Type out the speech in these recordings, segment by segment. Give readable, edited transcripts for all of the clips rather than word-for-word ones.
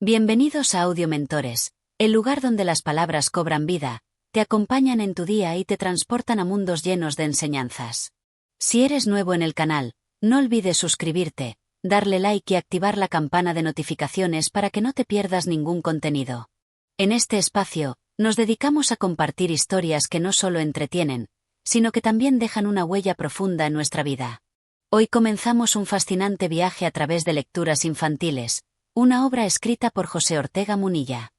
Bienvenidos a Audio Mentores, el lugar donde las palabras cobran vida, te acompañan en tu día y te transportan a mundos llenos de enseñanzas. Si eres nuevo en el canal, no olvides suscribirte, darle like y activar la campana de notificaciones para que no te pierdas ningún contenido. En este espacio, nos dedicamos a compartir historias que no solo entretienen, sino que también dejan una huella profunda en nuestra vida. Hoy comenzamos un fascinante viaje a través de lecturas infantiles, una obra escrita por José Ortega Munilla.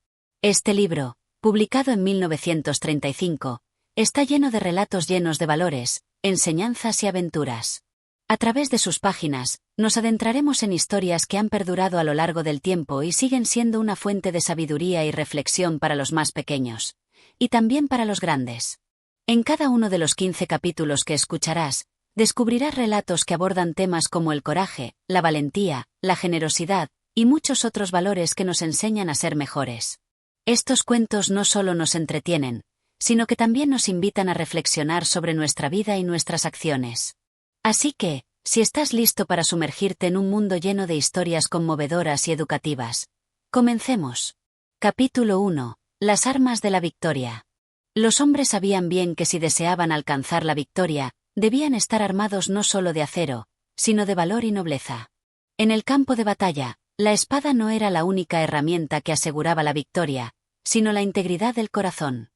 Este libro, publicado en 1935, está lleno de relatos llenos de valores, enseñanzas y aventuras. A través de sus páginas, nos adentraremos en historias que han perdurado a lo largo del tiempo y siguen siendo una fuente de sabiduría y reflexión para los más pequeños, y también para los grandes. En cada uno de los 15 capítulos que escucharás, descubrirás relatos que abordan temas como el coraje, la valentía, la generosidad, y muchos otros valores que nos enseñan a ser mejores. Estos cuentos no solo nos entretienen, sino que también nos invitan a reflexionar sobre nuestra vida y nuestras acciones. Así que, si estás listo para sumergirte en un mundo lleno de historias conmovedoras y educativas, comencemos. Capítulo 1. Las armas de la victoria. Los hombres sabían bien que si deseaban alcanzar la victoria, debían estar armados no solo de acero, sino de valor y nobleza. En el campo de batalla, la espada no era la única herramienta que aseguraba la victoria, sino la integridad del corazón.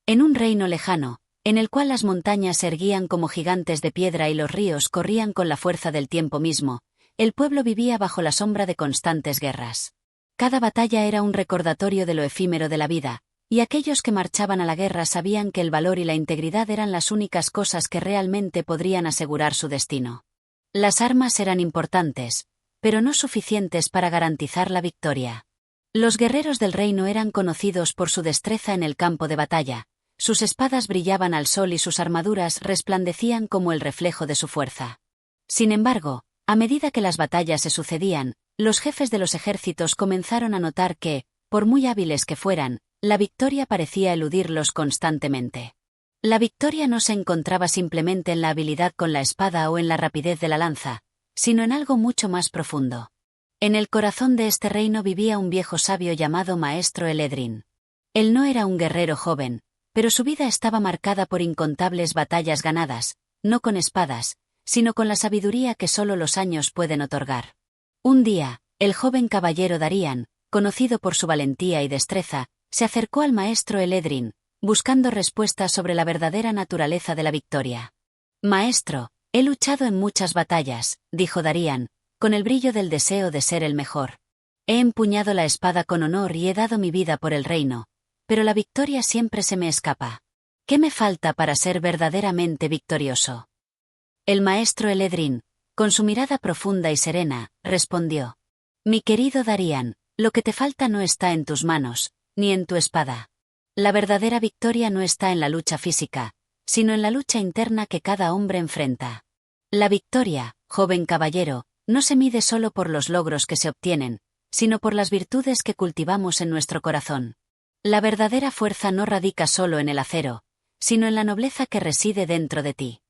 En un reino lejano, en el cual las montañas se erguían como gigantes de piedra y los ríos corrían con la fuerza del tiempo mismo, el pueblo vivía bajo la sombra de constantes guerras. Cada batalla era un recordatorio de lo efímero de la vida, y aquellos que marchaban a la guerra sabían que el valor y la integridad eran las únicas cosas que realmente podrían asegurar su destino. Las armas eran importantes, pero no suficientes para garantizar la victoria. Los guerreros del reino eran conocidos por su destreza en el campo de batalla, sus espadas brillaban al sol y sus armaduras resplandecían como el reflejo de su fuerza. Sin embargo, a medida que las batallas se sucedían, los jefes de los ejércitos comenzaron a notar que, por muy hábiles que fueran, la victoria parecía eludirlos constantemente. La victoria no se encontraba simplemente en la habilidad con la espada o en la rapidez de la lanza, sino en algo mucho más profundo. En el corazón de este reino vivía un viejo sabio llamado Maestro Eledrin. Él no era un guerrero joven, pero su vida estaba marcada por incontables batallas ganadas, no con espadas, sino con la sabiduría que solo los años pueden otorgar. Un día, el joven caballero Darían, conocido por su valentía y destreza, se acercó al Maestro Eledrin, buscando respuestas sobre la verdadera naturaleza de la victoria. «Maestro, he luchado en muchas batallas», dijo Darían, con el brillo del deseo de ser el mejor. «He empuñado la espada con honor y he dado mi vida por el reino, pero la victoria siempre se me escapa. ¿Qué me falta para ser verdaderamente victorioso?». El maestro Eledrin, con su mirada profunda y serena, respondió: «Mi querido Darían, lo que te falta no está en tus manos, ni en tu espada. La verdadera victoria no está en la lucha física, sino en la lucha interna que cada hombre enfrenta. La victoria, joven caballero, no se mide solo por los logros que se obtienen, sino por las virtudes que cultivamos en nuestro corazón. La verdadera fuerza no radica solo en el acero, sino en la nobleza que reside dentro de ti».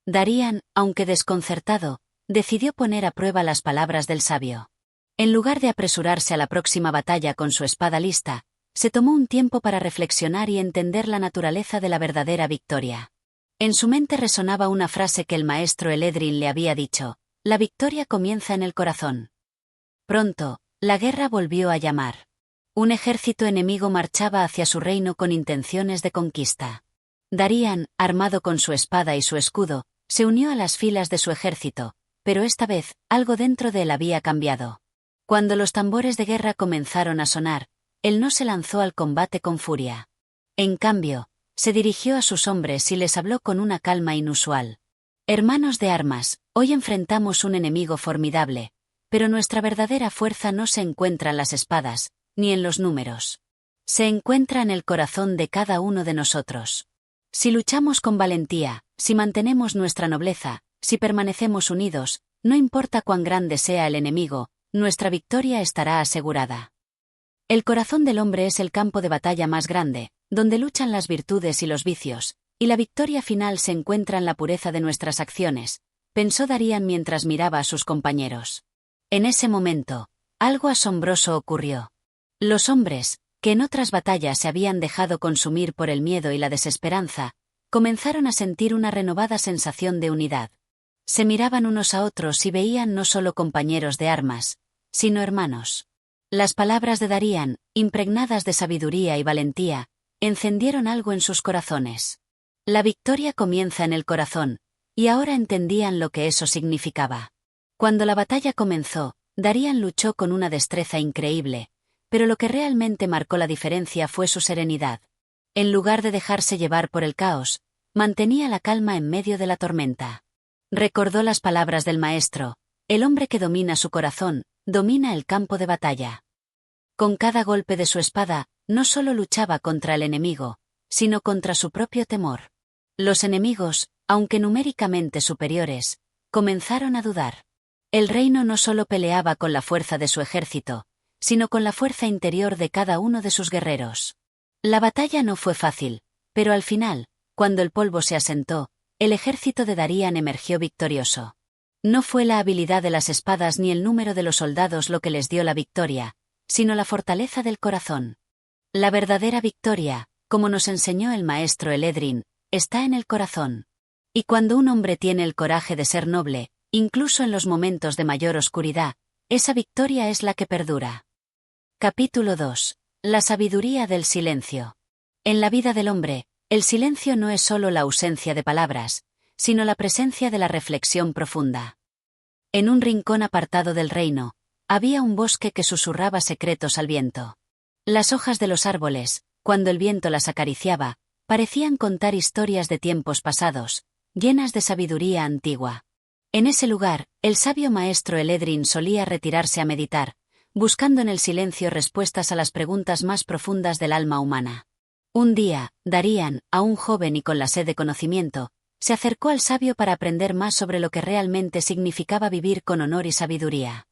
Darían, aunque desconcertado, decidió poner a prueba las palabras del sabio. En lugar de apresurarse a la próxima batalla con su espada lista, se tomó un tiempo para reflexionar y entender la naturaleza de la verdadera victoria. En su mente resonaba una frase que el maestro Eledrin le había dicho: «La victoria comienza en el corazón». Pronto, la guerra volvió a llamar. Un ejército enemigo marchaba hacia su reino con intenciones de conquista. Darían, armado con su espada y su escudo, se unió a las filas de su ejército, pero esta vez, algo dentro de él había cambiado. Cuando los tambores de guerra comenzaron a sonar, él no se lanzó al combate con furia. En cambio, se dirigió a sus hombres y les habló con una calma inusual. «Hermanos de armas, hoy enfrentamos un enemigo formidable, pero nuestra verdadera fuerza no se encuentra en las espadas, ni en los números. Se encuentra en el corazón de cada uno de nosotros. Si luchamos con valentía, si mantenemos nuestra nobleza, si permanecemos unidos, no importa cuán grande sea el enemigo, nuestra victoria estará asegurada». El corazón del hombre es el campo de batalla más grande, donde luchan las virtudes y los vicios, y la victoria final se encuentra en la pureza de nuestras acciones, pensó Darían mientras miraba a sus compañeros. En ese momento, algo asombroso ocurrió. Los hombres, que en otras batallas se habían dejado consumir por el miedo y la desesperanza, comenzaron a sentir una renovada sensación de unidad. Se miraban unos a otros y veían no solo compañeros de armas, sino hermanos. Las palabras de Darían, impregnadas de sabiduría y valentía, encendieron algo en sus corazones. La victoria comienza en el corazón, y ahora entendían lo que eso significaba. Cuando la batalla comenzó, Darían luchó con una destreza increíble, pero lo que realmente marcó la diferencia fue su serenidad. En lugar de dejarse llevar por el caos, mantenía la calma en medio de la tormenta. Recordó las palabras del maestro: el hombre que domina su corazón, domina el campo de batalla. Con cada golpe de su espada, no solo luchaba contra el enemigo, sino contra su propio temor. Los enemigos, aunque numéricamente superiores, comenzaron a dudar. El reino no solo peleaba con la fuerza de su ejército, sino con la fuerza interior de cada uno de sus guerreros. La batalla no fue fácil, pero al final, cuando el polvo se asentó, el ejército de Darían emergió victorioso. No fue la habilidad de las espadas ni el número de los soldados lo que les dio la victoria, sino la fortaleza del corazón. La verdadera victoria, como nos enseñó el maestro Eledrin, está en el corazón. Y cuando un hombre tiene el coraje de ser noble, incluso en los momentos de mayor oscuridad, esa victoria es la que perdura. Capítulo 2. La sabiduría del silencio. En la vida del hombre, el silencio no es solo la ausencia de palabras, sino la presencia de la reflexión profunda. En un rincón apartado del reino, había un bosque que susurraba secretos al viento. Las hojas de los árboles, cuando el viento las acariciaba, parecían contar historias de tiempos pasados, llenas de sabiduría antigua. En ese lugar, el sabio maestro Eledrin solía retirarse a meditar, buscando en el silencio respuestas a las preguntas más profundas del alma humana. Un día, Darían, aún joven y con la sed de conocimiento, se acercó al sabio para aprender más sobre lo que realmente significaba vivir con honor y sabiduría.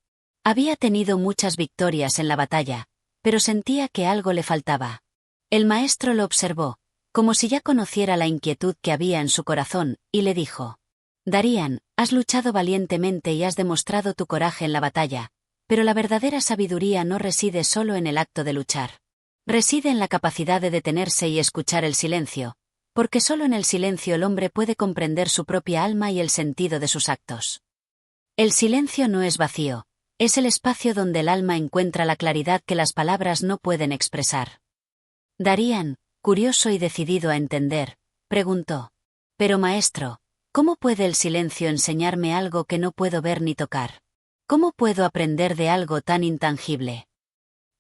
Había tenido muchas victorias en la batalla, pero sentía que algo le faltaba. El maestro lo observó, como si ya conociera la inquietud que había en su corazón, y le dijo: Darían, has luchado valientemente y has demostrado tu coraje en la batalla, pero la verdadera sabiduría no reside solo en el acto de luchar. Reside en la capacidad de detenerse y escuchar el silencio, porque solo en el silencio el hombre puede comprender su propia alma y el sentido de sus actos. El silencio no es vacío, es el espacio donde el alma encuentra la claridad que las palabras no pueden expresar. Darían, curioso y decidido a entender, preguntó: Pero maestro, ¿cómo puede el silencio enseñarme algo que no puedo ver ni tocar? ¿Cómo puedo aprender de algo tan intangible?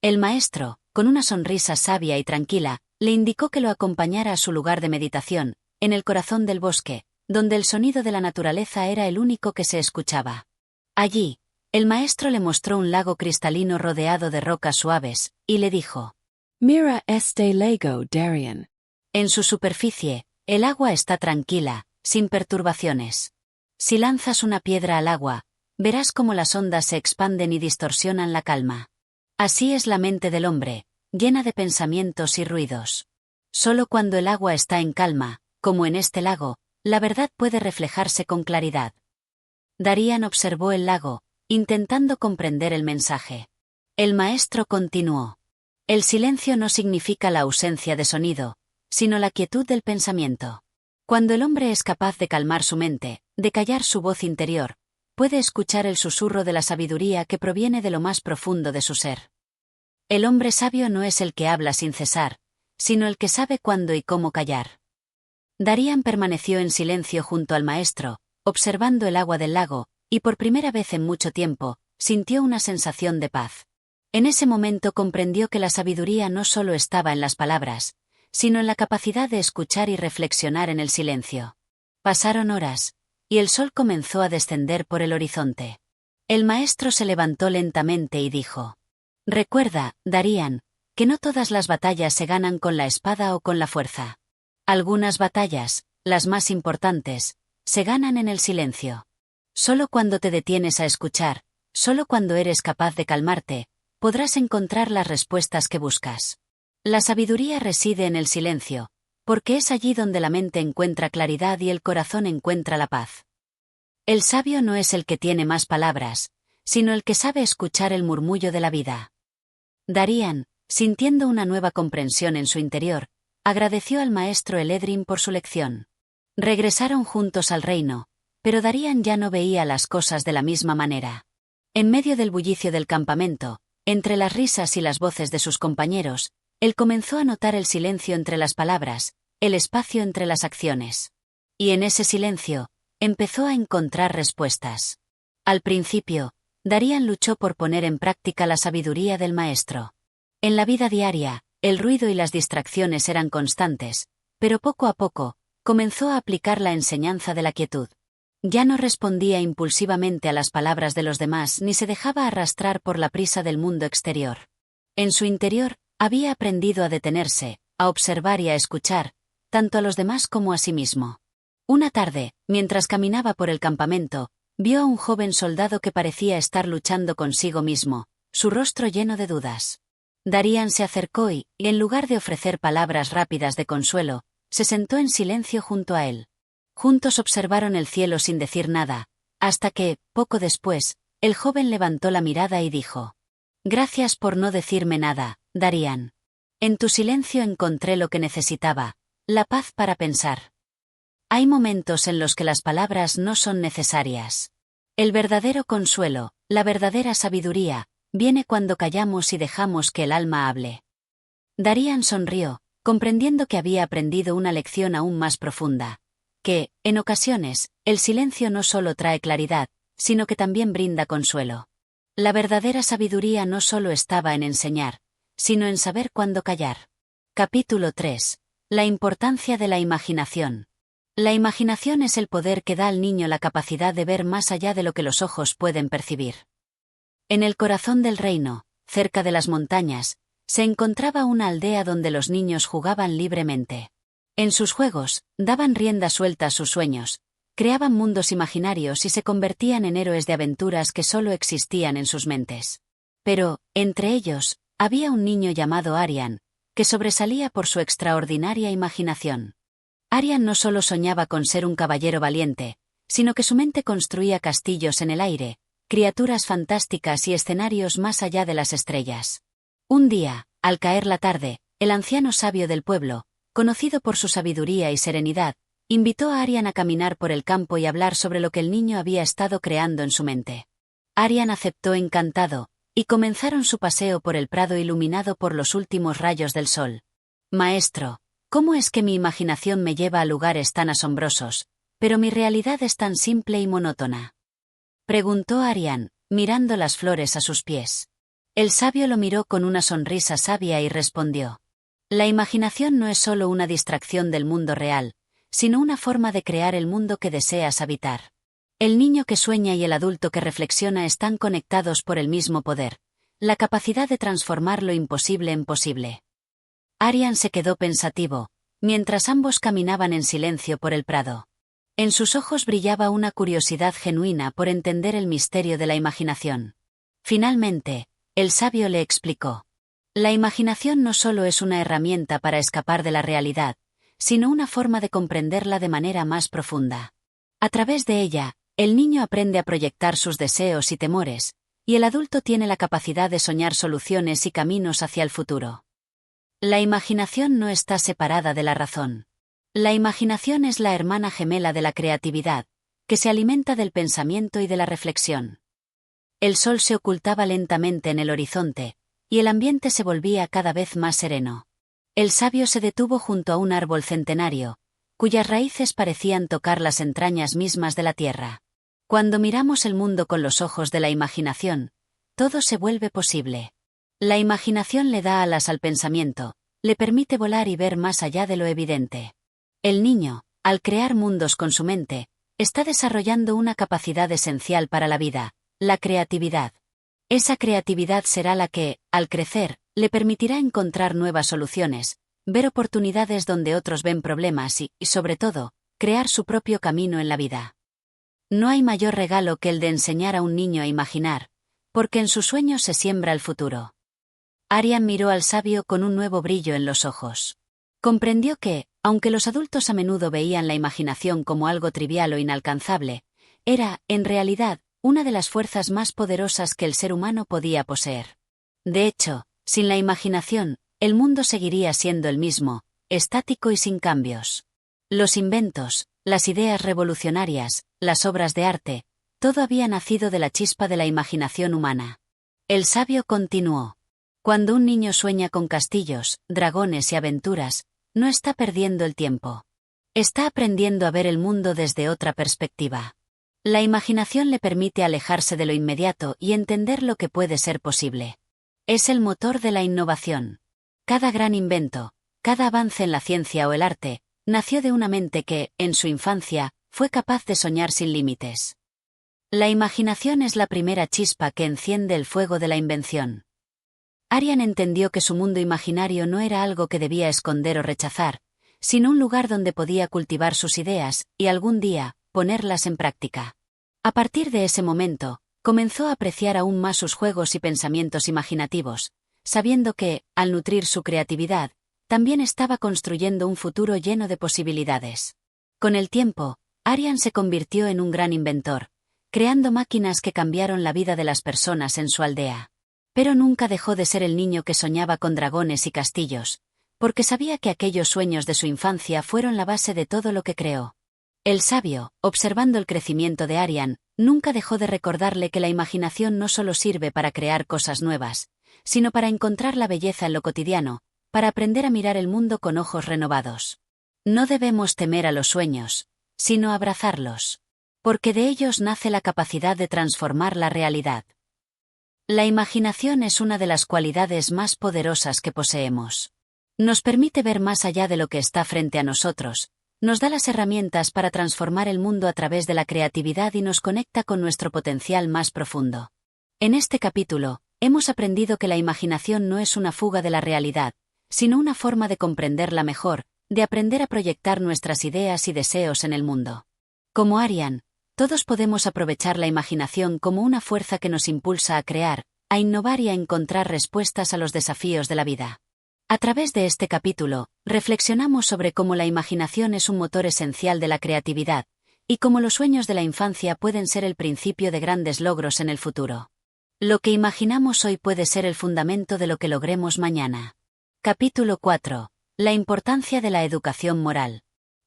El maestro, con una sonrisa sabia y tranquila, le indicó que lo acompañara a su lugar de meditación, en el corazón del bosque, donde el sonido de la naturaleza era el único que se escuchaba. Allí, el maestro le mostró un lago cristalino rodeado de rocas suaves, y le dijo: Mira este lago, Darían. En su superficie, el agua está tranquila, sin perturbaciones. Si lanzas una piedra al agua, verás cómo las ondas se expanden y distorsionan la calma. Así es la mente del hombre, llena de pensamientos y ruidos. Solo cuando el agua está en calma, como en este lago, la verdad puede reflejarse con claridad. Darían observó el lago, intentando comprender el mensaje. El maestro continuó: El silencio no significa la ausencia de sonido, sino la quietud del pensamiento. Cuando el hombre es capaz de calmar su mente, de callar su voz interior, puede escuchar el susurro de la sabiduría que proviene de lo más profundo de su ser. El hombre sabio no es el que habla sin cesar, sino el que sabe cuándo y cómo callar. Darían permaneció en silencio junto al maestro, observando el agua del lago, y por primera vez en mucho tiempo, sintió una sensación de paz. En ese momento comprendió que la sabiduría no solo estaba en las palabras, sino en la capacidad de escuchar y reflexionar en el silencio. Pasaron horas, y el sol comenzó a descender por el horizonte. El maestro se levantó lentamente y dijo: Recuerda, Darían, que no todas las batallas se ganan con la espada o con la fuerza. Algunas batallas, las más importantes, se ganan en el silencio. Solo cuando te detienes a escuchar, solo cuando eres capaz de calmarte, podrás encontrar las respuestas que buscas. La sabiduría reside en el silencio, porque es allí donde la mente encuentra claridad y el corazón encuentra la paz. El sabio no es el que tiene más palabras, sino el que sabe escuchar el murmullo de la vida. Darian, sintiendo una nueva comprensión en su interior, agradeció al maestro Eledrin por su lección. Regresaron juntos al reino, pero Darian ya no veía las cosas de la misma manera. En medio del bullicio del campamento, entre las risas y las voces de sus compañeros, él comenzó a notar el silencio entre las palabras, el espacio entre las acciones. Y en ese silencio, empezó a encontrar respuestas. Al principio, Darian luchó por poner en práctica la sabiduría del maestro. En la vida diaria, el ruido y las distracciones eran constantes, pero poco a poco, comenzó a aplicar la enseñanza de la quietud. Ya no respondía impulsivamente a las palabras de los demás ni se dejaba arrastrar por la prisa del mundo exterior. En su interior, había aprendido a detenerse, a observar y a escuchar, tanto a los demás como a sí mismo. Una tarde, mientras caminaba por el campamento, vio a un joven soldado que parecía estar luchando consigo mismo, su rostro lleno de dudas. Darian se acercó y, en lugar de ofrecer palabras rápidas de consuelo, se sentó en silencio junto a él. Juntos observaron el cielo sin decir nada, hasta que, poco después, el joven levantó la mirada y dijo: «Gracias por no decirme nada, Darian. En tu silencio encontré lo que necesitaba, la paz para pensar». Hay momentos en los que las palabras no son necesarias. El verdadero consuelo, la verdadera sabiduría, viene cuando callamos y dejamos que el alma hable. Darian sonrió, comprendiendo que había aprendido una lección aún más profunda. Que, en ocasiones, el silencio no solo trae claridad, sino que también brinda consuelo. La verdadera sabiduría no solo estaba en enseñar, sino en saber cuándo callar. Capítulo 3. La importancia de la imaginación. La imaginación es el poder que da al niño la capacidad de ver más allá de lo que los ojos pueden percibir. En el corazón del reino, cerca de las montañas, se encontraba una aldea donde los niños jugaban libremente. En sus juegos, daban rienda suelta a sus sueños, creaban mundos imaginarios y se convertían en héroes de aventuras que solo existían en sus mentes. Pero, entre ellos, había un niño llamado Arian, que sobresalía por su extraordinaria imaginación. Arian no solo soñaba con ser un caballero valiente, sino que su mente construía castillos en el aire, criaturas fantásticas y escenarios más allá de las estrellas. Un día, al caer la tarde, el anciano sabio del pueblo, conocido por su sabiduría y serenidad, invitó a Arian a caminar por el campo y hablar sobre lo que el niño había estado creando en su mente. Arian aceptó encantado, y comenzaron su paseo por el prado iluminado por los últimos rayos del sol. «Maestro, ¿cómo es que mi imaginación me lleva a lugares tan asombrosos, pero mi realidad es tan simple y monótona?», preguntó Arian, mirando las flores a sus pies. El sabio lo miró con una sonrisa sabia y respondió: «La imaginación no es solo una distracción del mundo real, sino una forma de crear el mundo que deseas habitar. El niño que sueña y el adulto que reflexiona están conectados por el mismo poder, la capacidad de transformar lo imposible en posible». Arian se quedó pensativo, mientras ambos caminaban en silencio por el prado. En sus ojos brillaba una curiosidad genuina por entender el misterio de la imaginación. Finalmente, el sabio le explicó: «La imaginación no solo es una herramienta para escapar de la realidad, sino una forma de comprenderla de manera más profunda. A través de ella, el niño aprende a proyectar sus deseos y temores, y el adulto tiene la capacidad de soñar soluciones y caminos hacia el futuro. La imaginación no está separada de la razón. La imaginación es la hermana gemela de la creatividad, que se alimenta del pensamiento y de la reflexión». El sol se ocultaba lentamente en el horizonte, y el ambiente se volvía cada vez más sereno. El sabio se detuvo junto a un árbol centenario, cuyas raíces parecían tocar las entrañas mismas de la tierra. Cuando miramos el mundo con los ojos de la imaginación, todo se vuelve posible. La imaginación le da alas al pensamiento, le permite volar y ver más allá de lo evidente. El niño, al crear mundos con su mente, está desarrollando una capacidad esencial para la vida, la creatividad. Esa creatividad será la que, al crecer, le permitirá encontrar nuevas soluciones, ver oportunidades donde otros ven problemas y, sobre todo, crear su propio camino en la vida. No hay mayor regalo que el de enseñar a un niño a imaginar, porque en sus sueños se siembra el futuro. Arian miró al sabio con un nuevo brillo en los ojos. Comprendió que, aunque los adultos a menudo veían la imaginación como algo trivial o inalcanzable, era, en realidad, una de las fuerzas más poderosas que el ser humano podía poseer. De hecho, sin la imaginación, el mundo seguiría siendo el mismo, estático y sin cambios. Los inventos, las ideas revolucionarias, las obras de arte, todo había nacido de la chispa de la imaginación humana. El sabio continuó. Cuando un niño sueña con castillos, dragones y aventuras, no está perdiendo el tiempo. Está aprendiendo a ver el mundo desde otra perspectiva. La imaginación le permite alejarse de lo inmediato y entender lo que puede ser posible. Es el motor de la innovación. Cada gran invento, cada avance en la ciencia o el arte, nació de una mente que, en su infancia, fue capaz de soñar sin límites. La imaginación es la primera chispa que enciende el fuego de la invención. Arian entendió que su mundo imaginario no era algo que debía esconder o rechazar, sino un lugar donde podía cultivar sus ideas y algún día, ponerlas en práctica. A partir de ese momento, comenzó a apreciar aún más sus juegos y pensamientos imaginativos, sabiendo que, al nutrir su creatividad, también estaba construyendo un futuro lleno de posibilidades. Con el tiempo, Arian se convirtió en un gran inventor, creando máquinas que cambiaron la vida de las personas en su aldea. Pero nunca dejó de ser el niño que soñaba con dragones y castillos, porque sabía que aquellos sueños de su infancia fueron la base de todo lo que creó. El sabio, observando el crecimiento de Arian, nunca dejó de recordarle que la imaginación no solo sirve para crear cosas nuevas, sino para encontrar la belleza en lo cotidiano, para aprender a mirar el mundo con ojos renovados. No debemos temer a los sueños, sino abrazarlos, porque de ellos nace la capacidad de transformar la realidad. La imaginación es una de las cualidades más poderosas que poseemos. Nos permite ver más allá de lo que está frente a nosotros, nos da las herramientas para transformar el mundo a través de la creatividad y nos conecta con nuestro potencial más profundo. En este capítulo, hemos aprendido que la imaginación no es una fuga de la realidad, sino una forma de comprenderla mejor, de aprender a proyectar nuestras ideas y deseos en el mundo. Como Arian, todos podemos aprovechar la imaginación como una fuerza que nos impulsa a crear, a innovar y a encontrar respuestas a los desafíos de la vida. A través de este capítulo, reflexionamos sobre cómo la imaginación es un motor esencial de la creatividad, y cómo los sueños de la infancia pueden ser el principio de grandes logros en el futuro. Lo que imaginamos hoy puede ser el fundamento de lo que logremos mañana. Capítulo 4. La importancia de la educación moral.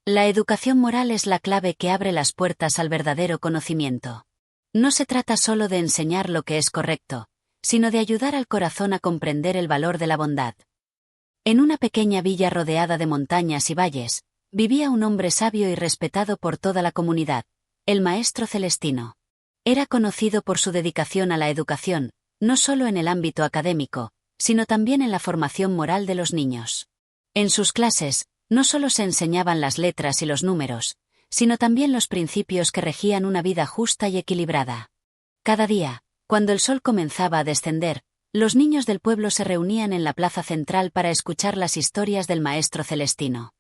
La educación moral es la clave que abre las puertas al verdadero conocimiento. No se trata solo de enseñar lo que es correcto, sino de ayudar al corazón a comprender el valor de la bondad. En una pequeña villa rodeada de montañas y valles, vivía un hombre sabio y respetado por toda la comunidad, el maestro Celestino. Era conocido por su dedicación a la educación, no solo en el ámbito académico, sino también en la formación moral de los niños. En sus clases, no solo se enseñaban las letras y los números, sino también los principios que regían una vida justa y equilibrada. Cada día, cuando el sol comenzaba a descender, los niños del pueblo se reunían en la plaza central para escuchar las historias del maestro Celestino.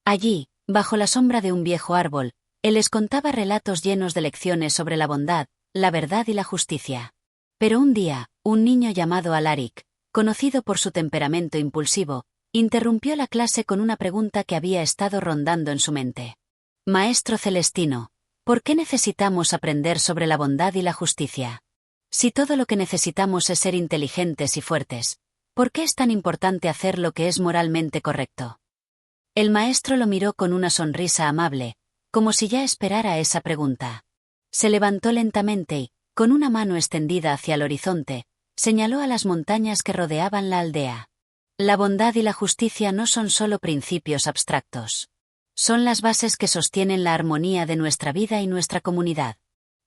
Allí, bajo la sombra de un viejo árbol, él les contaba relatos llenos de lecciones sobre la bondad, la verdad y la justicia. Pero un día, un niño llamado Alaric, conocido por su temperamento impulsivo, interrumpió la clase con una pregunta que había estado rondando en su mente. Maestro Celestino, ¿por qué necesitamos aprender sobre la bondad y la justicia? Si todo lo que necesitamos es ser inteligentes y fuertes, ¿por qué es tan importante hacer lo que es moralmente correcto? El maestro lo miró con una sonrisa amable, como si ya esperara esa pregunta. Se levantó lentamente y, con una mano extendida hacia el horizonte, señaló a las montañas que rodeaban la aldea. La bondad y la justicia no son solo principios abstractos. Son las bases que sostienen la armonía de nuestra vida y nuestra comunidad.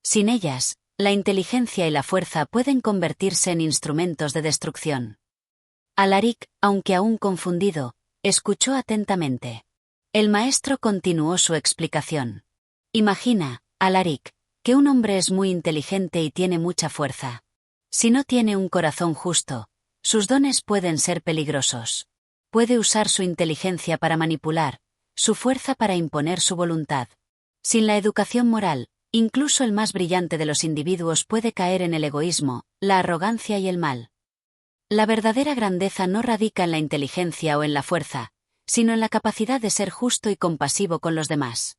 Sin ellas, la inteligencia y la fuerza pueden convertirse en instrumentos de destrucción. Alaric, aunque aún confundido, escuchó atentamente. El maestro continuó su explicación. Imagina, Alaric, que un hombre es muy inteligente y tiene mucha fuerza. Si no tiene un corazón justo, sus dones pueden ser peligrosos. Puede usar su inteligencia para manipular, su fuerza para imponer su voluntad. Sin la educación moral, incluso el más brillante de los individuos puede caer en el egoísmo, la arrogancia y el mal. La verdadera grandeza no radica en la inteligencia o en la fuerza, sino en la capacidad de ser justo y compasivo con los demás.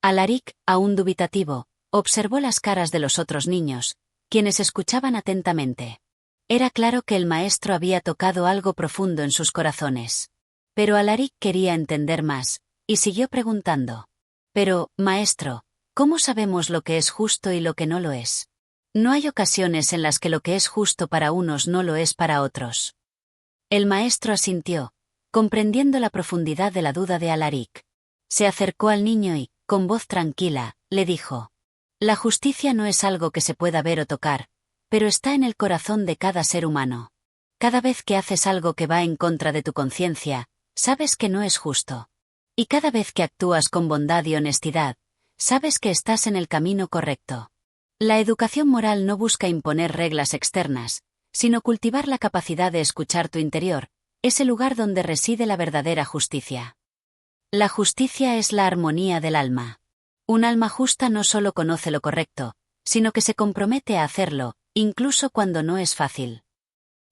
Alaric, aún dubitativo, observó las caras de los otros niños, quienes escuchaban atentamente. Era claro que el maestro había tocado algo profundo en sus corazones. Pero Alaric quería entender más, y siguió preguntando. Pero, maestro, ¿cómo sabemos lo que es justo y lo que no lo es? ¿No hay ocasiones en las que lo que es justo para unos no lo es para otros? El maestro asintió, comprendiendo la profundidad de la duda de Alaric. Se acercó al niño y, con voz tranquila, le dijo: la justicia no es algo que se pueda ver o tocar, pero está en el corazón de cada ser humano. Cada vez que haces algo que va en contra de tu conciencia, sabes que no es justo. Y cada vez que actúas con bondad y honestidad, sabes que estás en el camino correcto. La educación moral no busca imponer reglas externas, sino cultivar la capacidad de escuchar tu interior, ese lugar donde reside la verdadera justicia. La justicia es la armonía del alma. Un alma justa no solo conoce lo correcto, sino que se compromete a hacerlo, incluso cuando no es fácil.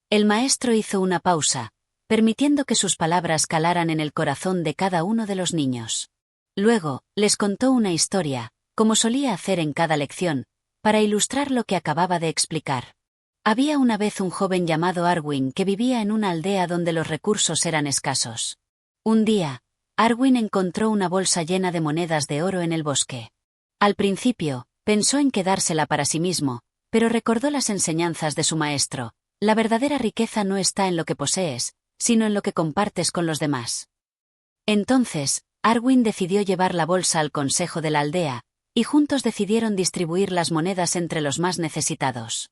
El maestro hizo una pausa, permitiendo que sus palabras calaran en el corazón de cada uno de los niños. Luego, les contó una historia, como solía hacer en cada lección, para ilustrar lo que acababa de explicar. Había una vez un joven llamado Arwin que vivía en una aldea donde los recursos eran escasos. Un día, Arwin encontró una bolsa llena de monedas de oro en el bosque. Al principio, pensó en quedársela para sí mismo, pero recordó las enseñanzas de su maestro: la verdadera riqueza no está en lo que posees, sino en lo que compartes con los demás. Entonces, Arwin decidió llevar la bolsa al consejo de la aldea, y juntos decidieron distribuir las monedas entre los más necesitados.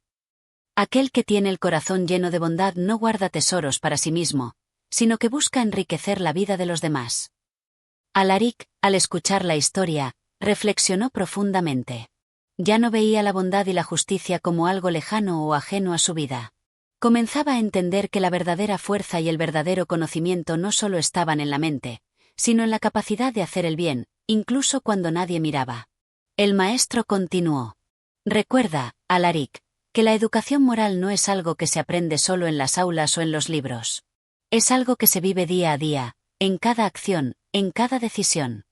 Aquel que tiene el corazón lleno de bondad no guarda tesoros para sí mismo, sino que busca enriquecer la vida de los demás. Alaric, al escuchar la historia, reflexionó profundamente. Ya no veía la bondad y la justicia como algo lejano o ajeno a su vida. Comenzaba a entender que la verdadera fuerza y el verdadero conocimiento no solo estaban en la mente, sino en la capacidad de hacer el bien, incluso cuando nadie miraba. El maestro continuó: recuerda, Alaric, que la educación moral no es algo que se aprende solo en las aulas o en los libros. Es algo que se vive día a día, en cada acción, en cada decisión.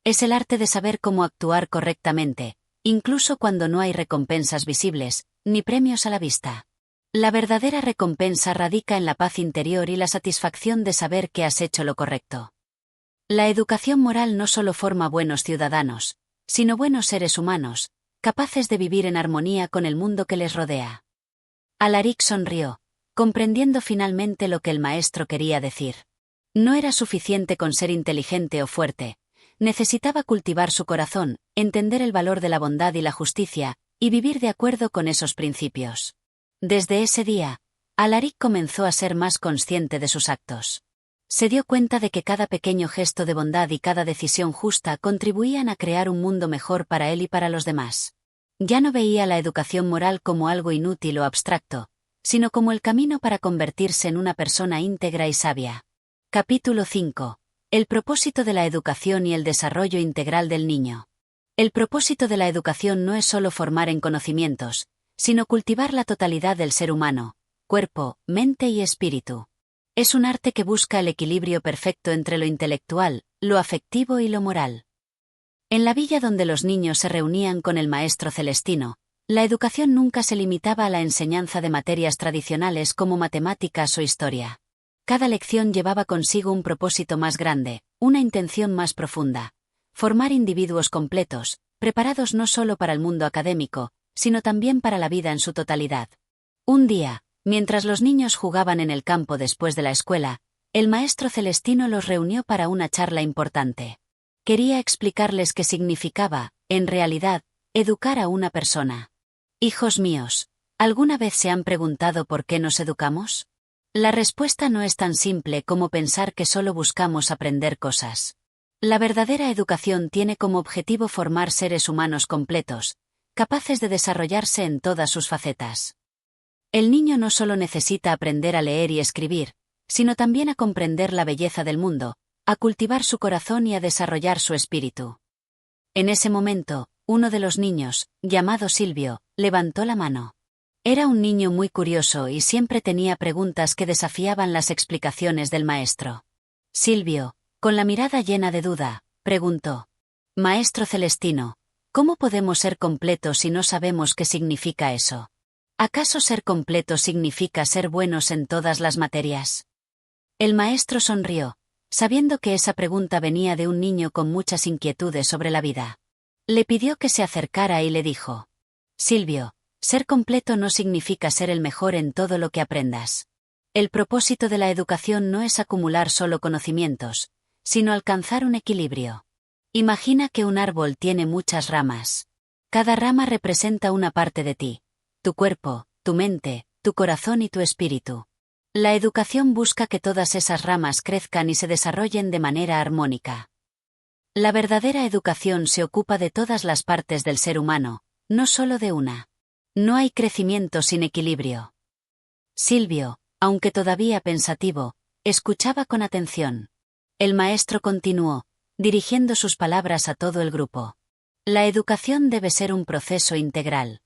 Es el arte de saber cómo actuar correctamente, incluso cuando no hay recompensas visibles, ni premios a la vista. La verdadera recompensa radica en la paz interior y la satisfacción de saber que has hecho lo correcto. La educación moral no solo forma buenos ciudadanos, sino buenos seres humanos, capaces de vivir en armonía con el mundo que les rodea. Alaric sonrió, comprendiendo finalmente lo que el maestro quería decir. No era suficiente con ser inteligente o fuerte, necesitaba cultivar su corazón, entender el valor de la bondad y la justicia, y vivir de acuerdo con esos principios. Desde ese día, Alaric comenzó a ser más consciente de sus actos. Se dio cuenta de que cada pequeño gesto de bondad y cada decisión justa contribuían a crear un mundo mejor para él y para los demás. Ya no veía la educación moral como algo inútil o abstracto, sino como el camino para convertirse en una persona íntegra y sabia. Capítulo 5. El propósito de la educación y el desarrollo integral del niño. El propósito de la educación no es solo formar en conocimientos, sino cultivar la totalidad del ser humano, cuerpo, mente y espíritu. Es un arte que busca el equilibrio perfecto entre lo intelectual, lo afectivo y lo moral. En la villa donde los niños se reunían con el maestro celestino, la educación nunca se limitaba a la enseñanza de materias tradicionales como matemáticas o historia. Cada lección llevaba consigo un propósito más grande, una intención más profunda: formar individuos completos, preparados no solo para el mundo académico, sino también para la vida en su totalidad. Un día, mientras los niños jugaban en el campo después de la escuela, el maestro celestino los reunió para una charla importante. Quería explicarles qué significaba, en realidad, educar a una persona. Hijos míos, ¿alguna vez se han preguntado por qué nos educamos? La respuesta no es tan simple como pensar que solo buscamos aprender cosas. La verdadera educación tiene como objetivo formar seres humanos completos, capaces de desarrollarse en todas sus facetas. El niño no solo necesita aprender a leer y escribir, sino también a comprender la belleza del mundo, a cultivar su corazón y a desarrollar su espíritu. En ese momento, uno de los niños, llamado Silvio, levantó la mano. Era un niño muy curioso y siempre tenía preguntas que desafiaban las explicaciones del maestro. Silvio, con la mirada llena de duda, preguntó: Maestro Celestino, ¿Cómo podemos ser completos si no sabemos qué significa eso? ¿Acaso ser completo significa ser buenos en todas las materias? El maestro sonrió, sabiendo que esa pregunta venía de un niño con muchas inquietudes sobre la vida. Le pidió que se acercara y le dijo: Silvio, ser completo no significa ser el mejor en todo lo que aprendas. El propósito de la educación no es acumular solo conocimientos, sino alcanzar un equilibrio. Imagina que un árbol tiene muchas ramas. Cada rama representa una parte de ti: tu cuerpo, tu mente, tu corazón y tu espíritu. La educación busca que todas esas ramas crezcan y se desarrollen de manera armónica. La verdadera educación se ocupa de todas las partes del ser humano, no solo de una. No hay crecimiento sin equilibrio. Silvio, aunque todavía pensativo, escuchaba con atención. El maestro continuó, dirigiendo sus palabras a todo el grupo. La educación debe ser un proceso integral.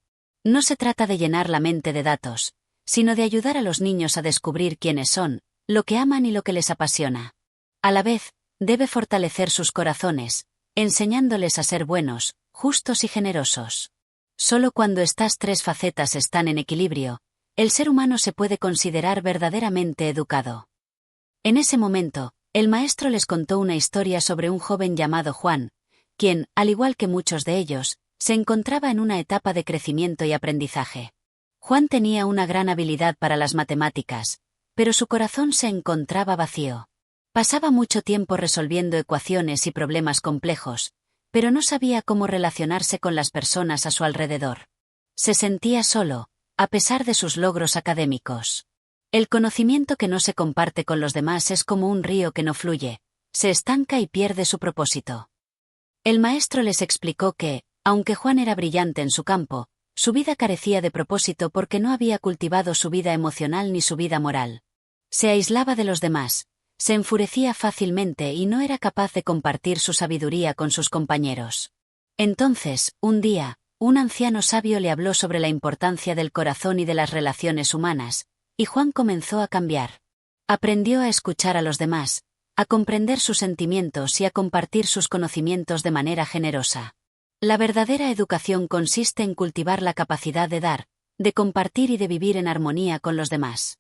No se trata de llenar la mente de datos, sino de ayudar a los niños a descubrir quiénes son, lo que aman y lo que les apasiona. A la vez, debe fortalecer sus corazones, enseñándoles a ser buenos, justos y generosos. Solo cuando estas tres facetas están en equilibrio, el ser humano se puede considerar verdaderamente educado. En ese momento, el maestro les contó una historia sobre un joven llamado Juan, quien, al igual que muchos de ellos, se encontraba en una etapa de crecimiento y aprendizaje. Juan tenía una gran habilidad para las matemáticas, pero su corazón se encontraba vacío. Pasaba mucho tiempo resolviendo ecuaciones y problemas complejos, pero no sabía cómo relacionarse con las personas a su alrededor. Se sentía solo, a pesar de sus logros académicos. El conocimiento que no se comparte con los demás es como un río que no fluye, se estanca y pierde su propósito. El maestro les explicó que, aunque Juan era brillante en su campo, su vida carecía de propósito porque no había cultivado su vida emocional ni su vida moral. Se aislaba de los demás, se enfurecía fácilmente y no era capaz de compartir su sabiduría con sus compañeros. Entonces, un día, un anciano sabio le habló sobre la importancia del corazón y de las relaciones humanas, y Juan comenzó a cambiar. Aprendió a escuchar a los demás, a comprender sus sentimientos y a compartir sus conocimientos de manera generosa. La verdadera educación consiste en cultivar la capacidad de dar, de compartir y de vivir en armonía con los demás.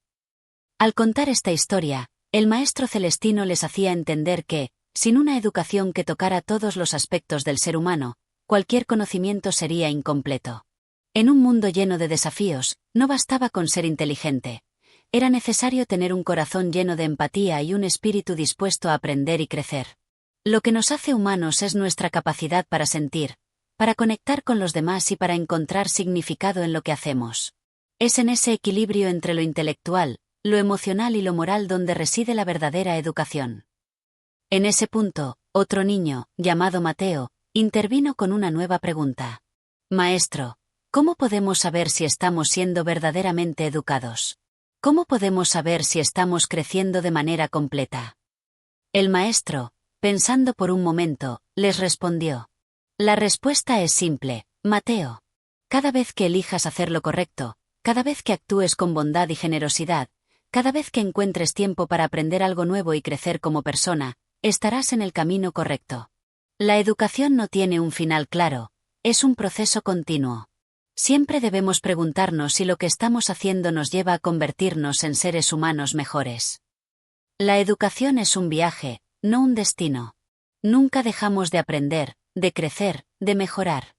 Al contar esta historia, el maestro celestino les hacía entender que, sin una educación que tocara todos los aspectos del ser humano, cualquier conocimiento sería incompleto. En un mundo lleno de desafíos, no bastaba con ser inteligente. Era necesario tener un corazón lleno de empatía y un espíritu dispuesto a aprender y crecer. Lo que nos hace humanos es nuestra capacidad para sentir, para conectar con los demás y para encontrar significado en lo que hacemos. Es en ese equilibrio entre lo intelectual, lo emocional y lo moral donde reside la verdadera educación. En ese punto, otro niño, llamado Mateo, intervino con una nueva pregunta. Maestro, ¿cómo podemos saber si estamos siendo verdaderamente educados? ¿Cómo podemos saber si estamos creciendo de manera completa? El maestro, pensando por un momento, les respondió. La respuesta es simple, Mateo. Cada vez que elijas hacer lo correcto, cada vez que actúes con bondad y generosidad, cada vez que encuentres tiempo para aprender algo nuevo y crecer como persona, estarás en el camino correcto. La educación no tiene un final claro, es un proceso continuo. Siempre debemos preguntarnos si lo que estamos haciendo nos lleva a convertirnos en seres humanos mejores. La educación es un viaje, no un destino. Nunca dejamos de aprender, de crecer, de mejorar.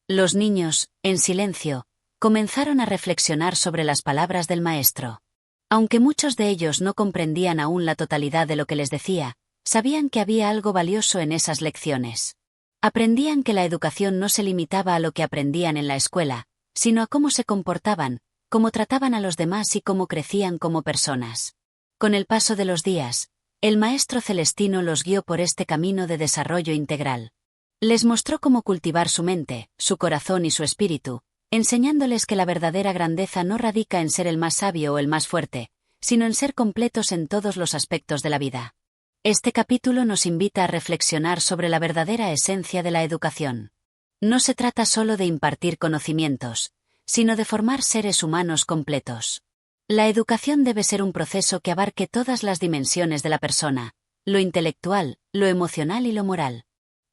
Los niños, en silencio, comenzaron a reflexionar sobre las palabras del maestro. Aunque muchos de ellos no comprendían aún la totalidad de lo que les decía, sabían que había algo valioso en esas lecciones. Aprendían que la educación no se limitaba a lo que aprendían en la escuela, sino a cómo se comportaban, cómo trataban a los demás y cómo crecían como personas. Con el paso de los días, el maestro celestino los guió por este camino de desarrollo integral. Les mostró cómo cultivar su mente, su corazón y su espíritu, enseñándoles que la verdadera grandeza no radica en ser el más sabio o el más fuerte, sino en ser completos en todos los aspectos de la vida. Este capítulo nos invita a reflexionar sobre la verdadera esencia de la educación. No se trata solo de impartir conocimientos, sino de formar seres humanos completos. La educación debe ser un proceso que abarque todas las dimensiones de la persona, lo intelectual, lo emocional y lo moral.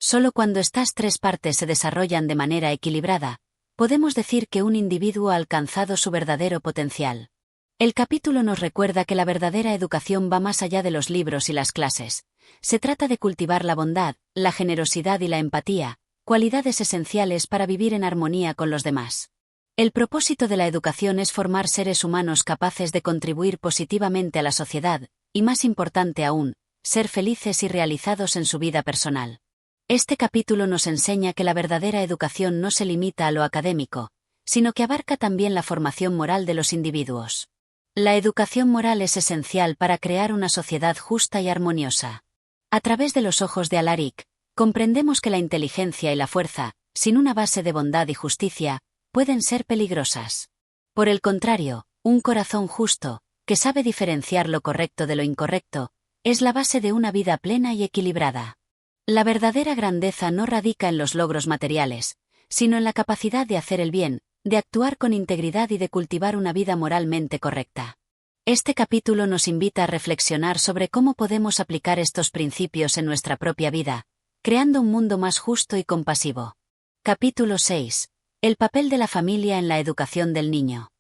Solo cuando estas tres partes se desarrollan de manera equilibrada, podemos decir que un individuo ha alcanzado su verdadero potencial. El capítulo nos recuerda que la verdadera educación va más allá de los libros y las clases. Se trata de cultivar la bondad, la generosidad y la empatía, cualidades esenciales para vivir en armonía con los demás. El propósito de la educación es formar seres humanos capaces de contribuir positivamente a la sociedad, y más importante aún, ser felices y realizados en su vida personal. Este capítulo nos enseña que la verdadera educación no se limita a lo académico, sino que abarca también la formación moral de los individuos. La educación moral es esencial para crear una sociedad justa y armoniosa. A través de los ojos de Alaric, comprendemos que la inteligencia y la fuerza, sin una base de bondad y justicia, pueden ser peligrosas. Por el contrario, un corazón justo, que sabe diferenciar lo correcto de lo incorrecto, es la base de una vida plena y equilibrada. La verdadera grandeza no radica en los logros materiales, sino en la capacidad de hacer el bien, de actuar con integridad y de cultivar una vida moralmente correcta. Este capítulo nos invita a reflexionar sobre cómo podemos aplicar estos principios en nuestra propia vida, creando un mundo más justo y compasivo. Capítulo 6. El papel de la familia en la educación del niño.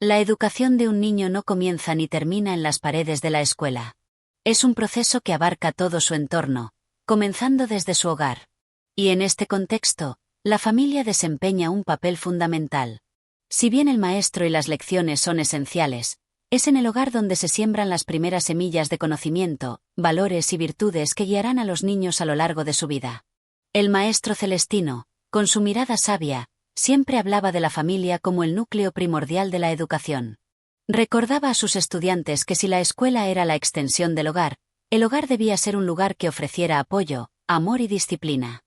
La educación de un niño no comienza ni termina en las paredes de la escuela. Es un proceso que abarca todo su entorno, comenzando desde su hogar. Y en este contexto, la familia desempeña un papel fundamental. Si bien el maestro y las lecciones son esenciales, es en el hogar donde se siembran las primeras semillas de conocimiento, valores y virtudes que guiarán a los niños a lo largo de su vida. El maestro Celestino, con su mirada sabia, siempre hablaba de la familia como el núcleo primordial de la educación. Recordaba a sus estudiantes que si la escuela era la extensión del hogar, el hogar debía ser un lugar que ofreciera apoyo, amor y disciplina.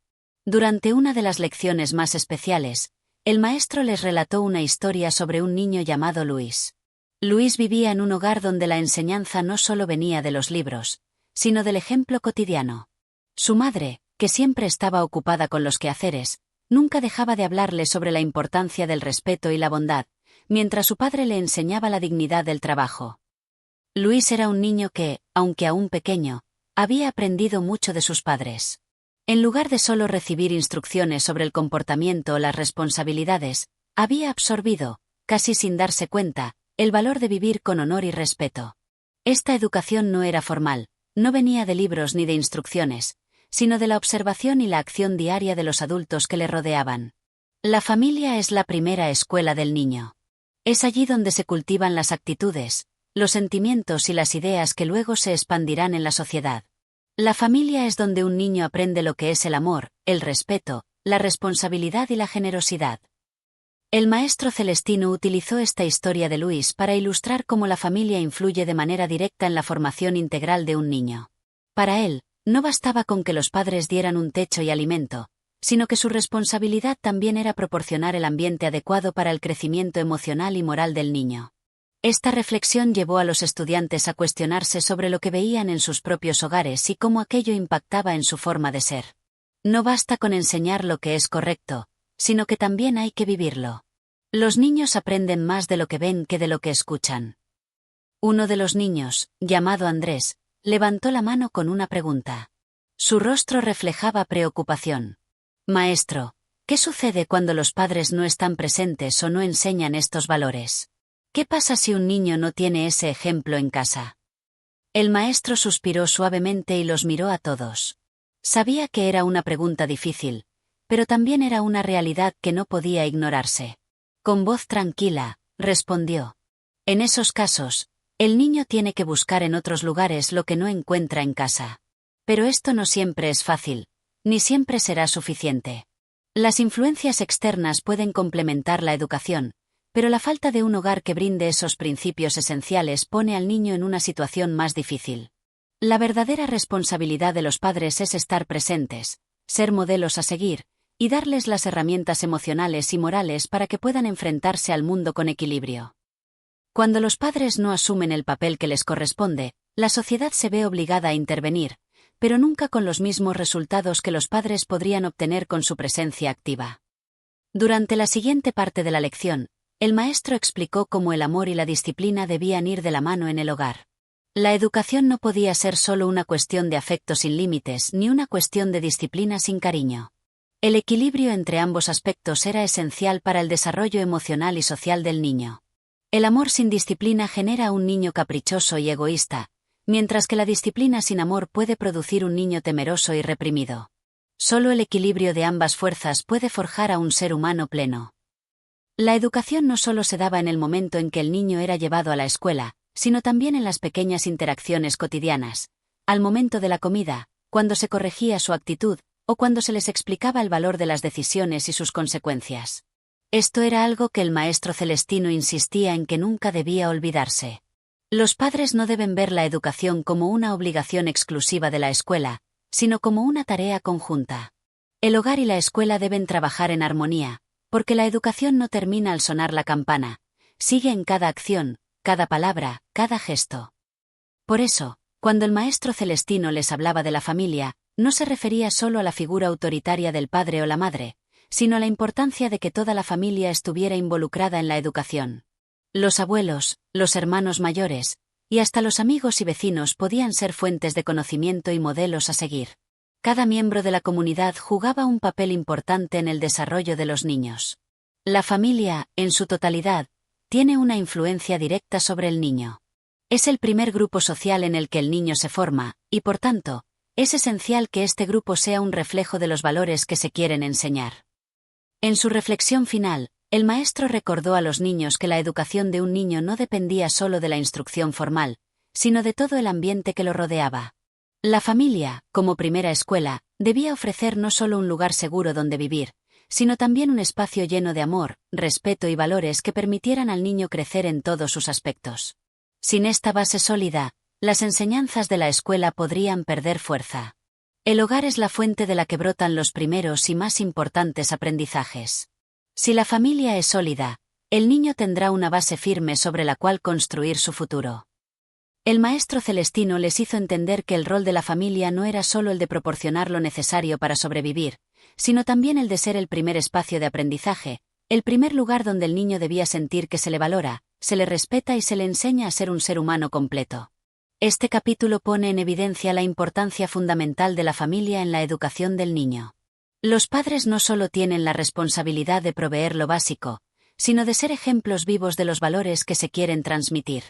Durante una de las lecciones más especiales, el maestro les relató una historia sobre un niño llamado Luis. Luis vivía en un hogar donde la enseñanza no solo venía de los libros, sino del ejemplo cotidiano. Su madre, que siempre estaba ocupada con los quehaceres, nunca dejaba de hablarle sobre la importancia del respeto y la bondad, mientras su padre le enseñaba la dignidad del trabajo. Luis era un niño que, aunque aún pequeño, había aprendido mucho de sus padres. En lugar de solo recibir instrucciones sobre el comportamiento o las responsabilidades, había absorbido, casi sin darse cuenta, el valor de vivir con honor y respeto. Esta educación no era formal, no venía de libros ni de instrucciones, sino de la observación y la acción diaria de los adultos que le rodeaban. La familia es la primera escuela del niño. Es allí donde se cultivan las actitudes, los sentimientos y las ideas que luego se expandirán en la sociedad. La familia es donde un niño aprende lo que es el amor, el respeto, la responsabilidad y la generosidad. El maestro Celestino utilizó esta historia de Luis para ilustrar cómo la familia influye de manera directa en la formación integral de un niño. Para él, no bastaba con que los padres dieran un techo y alimento, sino que su responsabilidad también era proporcionar el ambiente adecuado para el crecimiento emocional y moral del niño. Esta reflexión llevó a los estudiantes a cuestionarse sobre lo que veían en sus propios hogares y cómo aquello impactaba en su forma de ser. No basta con enseñar lo que es correcto, sino que también hay que vivirlo. Los niños aprenden más de lo que ven que de lo que escuchan. Uno de los niños, llamado Andrés, levantó la mano con una pregunta. Su rostro reflejaba preocupación. Maestro, ¿qué sucede cuando los padres no están presentes o no enseñan estos valores? ¿Qué pasa si un niño no tiene ese ejemplo en casa? El maestro suspiró suavemente y los miró a todos. Sabía que era una pregunta difícil, pero también era una realidad que no podía ignorarse. Con voz tranquila, respondió. En esos casos, el niño tiene que buscar en otros lugares lo que no encuentra en casa. Pero esto no siempre es fácil, ni siempre será suficiente. Las influencias externas pueden complementar la educación, pero la falta de un hogar que brinde esos principios esenciales pone al niño en una situación más difícil. La verdadera responsabilidad de los padres es estar presentes, ser modelos a seguir, y darles las herramientas emocionales y morales para que puedan enfrentarse al mundo con equilibrio. Cuando los padres no asumen el papel que les corresponde, la sociedad se ve obligada a intervenir, pero nunca con los mismos resultados que los padres podrían obtener con su presencia activa. Durante la siguiente parte de la lección, el maestro explicó cómo el amor y la disciplina debían ir de la mano en el hogar. La educación no podía ser solo una cuestión de afecto sin límites ni una cuestión de disciplina sin cariño. El equilibrio entre ambos aspectos era esencial para el desarrollo emocional y social del niño. El amor sin disciplina genera un niño caprichoso y egoísta, mientras que la disciplina sin amor puede producir un niño temeroso y reprimido. Solo el equilibrio de ambas fuerzas puede forjar a un ser humano pleno. La educación no solo se daba en el momento en que el niño era llevado a la escuela, sino también en las pequeñas interacciones cotidianas, al momento de la comida, cuando se corregía su actitud, o cuando se les explicaba el valor de las decisiones y sus consecuencias. Esto era algo que el maestro Celestino insistía en que nunca debía olvidarse. Los padres no deben ver la educación como una obligación exclusiva de la escuela, sino como una tarea conjunta. El hogar y la escuela deben trabajar en armonía, porque la educación no termina al sonar la campana, sigue en cada acción, cada palabra, cada gesto. Por eso, cuando el maestro Celestino les hablaba de la familia, no se refería solo a la figura autoritaria del padre o la madre, sino a la importancia de que toda la familia estuviera involucrada en la educación. Los abuelos, los hermanos mayores, y hasta los amigos y vecinos podían ser fuentes de conocimiento y modelos a seguir. Cada miembro de la comunidad jugaba un papel importante en el desarrollo de los niños. La familia, en su totalidad, tiene una influencia directa sobre el niño. Es el primer grupo social en el que el niño se forma, y por tanto, es esencial que este grupo sea un reflejo de los valores que se quieren enseñar. En su reflexión final, el maestro recordó a los niños que la educación de un niño no dependía solo de la instrucción formal, sino de todo el ambiente que lo rodeaba. La familia, como primera escuela, debía ofrecer no solo un lugar seguro donde vivir, sino también un espacio lleno de amor, respeto y valores que permitieran al niño crecer en todos sus aspectos. Sin esta base sólida, las enseñanzas de la escuela podrían perder fuerza. El hogar es la fuente de la que brotan los primeros y más importantes aprendizajes. Si la familia es sólida, el niño tendrá una base firme sobre la cual construir su futuro. El maestro Celestino les hizo entender que el rol de la familia no era solo el de proporcionar lo necesario para sobrevivir, sino también el de ser el primer espacio de aprendizaje, el primer lugar donde el niño debía sentir que se le valora, se le respeta y se le enseña a ser un ser humano completo. Este capítulo pone en evidencia la importancia fundamental de la familia en la educación del niño. Los padres no solo tienen la responsabilidad de proveer lo básico, sino de ser ejemplos vivos de los valores que se quieren transmitir.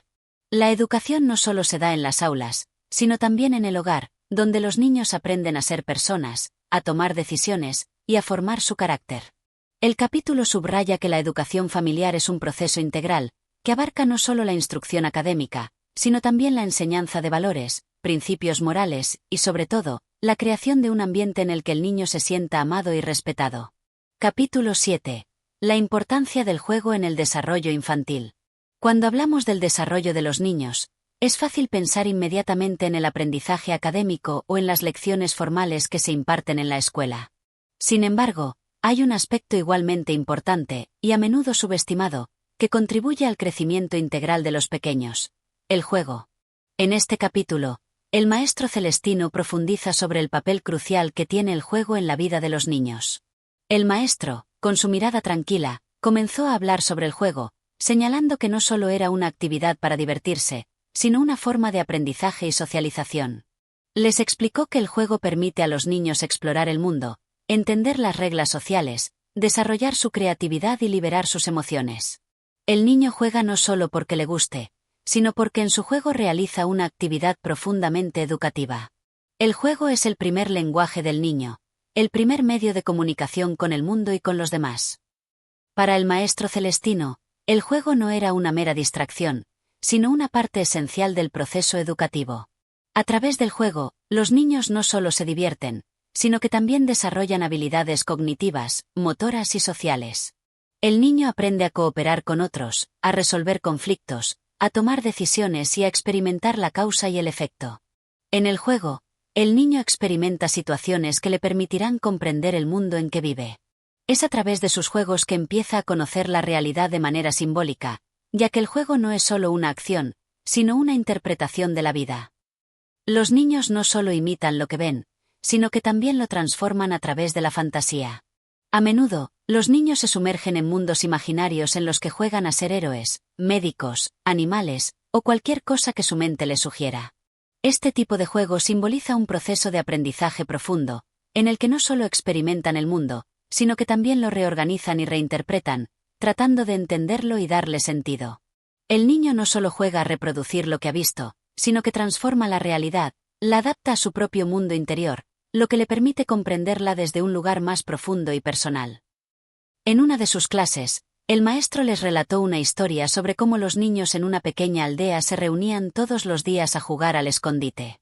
La educación no solo se da en las aulas, sino también en el hogar, donde los niños aprenden a ser personas, a tomar decisiones, y a formar su carácter. El capítulo subraya que la educación familiar es un proceso integral, que abarca no solo la instrucción académica, sino también la enseñanza de valores, principios morales, y sobre todo, la creación de un ambiente en el que el niño se sienta amado y respetado. Capítulo 7. La importancia del juego en el desarrollo infantil. Cuando hablamos del desarrollo de los niños, es fácil pensar inmediatamente en el aprendizaje académico o en las lecciones formales que se imparten en la escuela. Sin embargo, hay un aspecto igualmente importante, y a menudo subestimado, que contribuye al crecimiento integral de los pequeños: el juego. En este capítulo, el maestro Celestino profundiza sobre el papel crucial que tiene el juego en la vida de los niños. El maestro, con su mirada tranquila, comenzó a hablar sobre el juego, señalando que no solo era una actividad para divertirse, sino una forma de aprendizaje y socialización. Les explicó que el juego permite a los niños explorar el mundo, entender las reglas sociales, desarrollar su creatividad y liberar sus emociones. El niño juega no solo porque le guste, sino porque en su juego realiza una actividad profundamente educativa. El juego es el primer lenguaje del niño, el primer medio de comunicación con el mundo y con los demás. Para el maestro Celestino, el juego no era una mera distracción, sino una parte esencial del proceso educativo. A través del juego, los niños no solo se divierten, sino que también desarrollan habilidades cognitivas, motoras y sociales. El niño aprende a cooperar con otros, a resolver conflictos, a tomar decisiones y a experimentar la causa y el efecto. En el juego, el niño experimenta situaciones que le permitirán comprender el mundo en que vive. Es a través de sus juegos que empieza a conocer la realidad de manera simbólica, ya que el juego no es solo una acción, sino una interpretación de la vida. Los niños no solo imitan lo que ven, sino que también lo transforman a través de la fantasía. A menudo, los niños se sumergen en mundos imaginarios en los que juegan a ser héroes, médicos, animales, o cualquier cosa que su mente le sugiera. Este tipo de juego simboliza un proceso de aprendizaje profundo, en el que no solo experimentan el mundo, sino que también lo reorganizan y reinterpretan, tratando de entenderlo y darle sentido. El niño no solo juega a reproducir lo que ha visto, sino que transforma la realidad, la adapta a su propio mundo interior, lo que le permite comprenderla desde un lugar más profundo y personal. En una de sus clases, el maestro les relató una historia sobre cómo los niños en una pequeña aldea se reunían todos los días a jugar al escondite.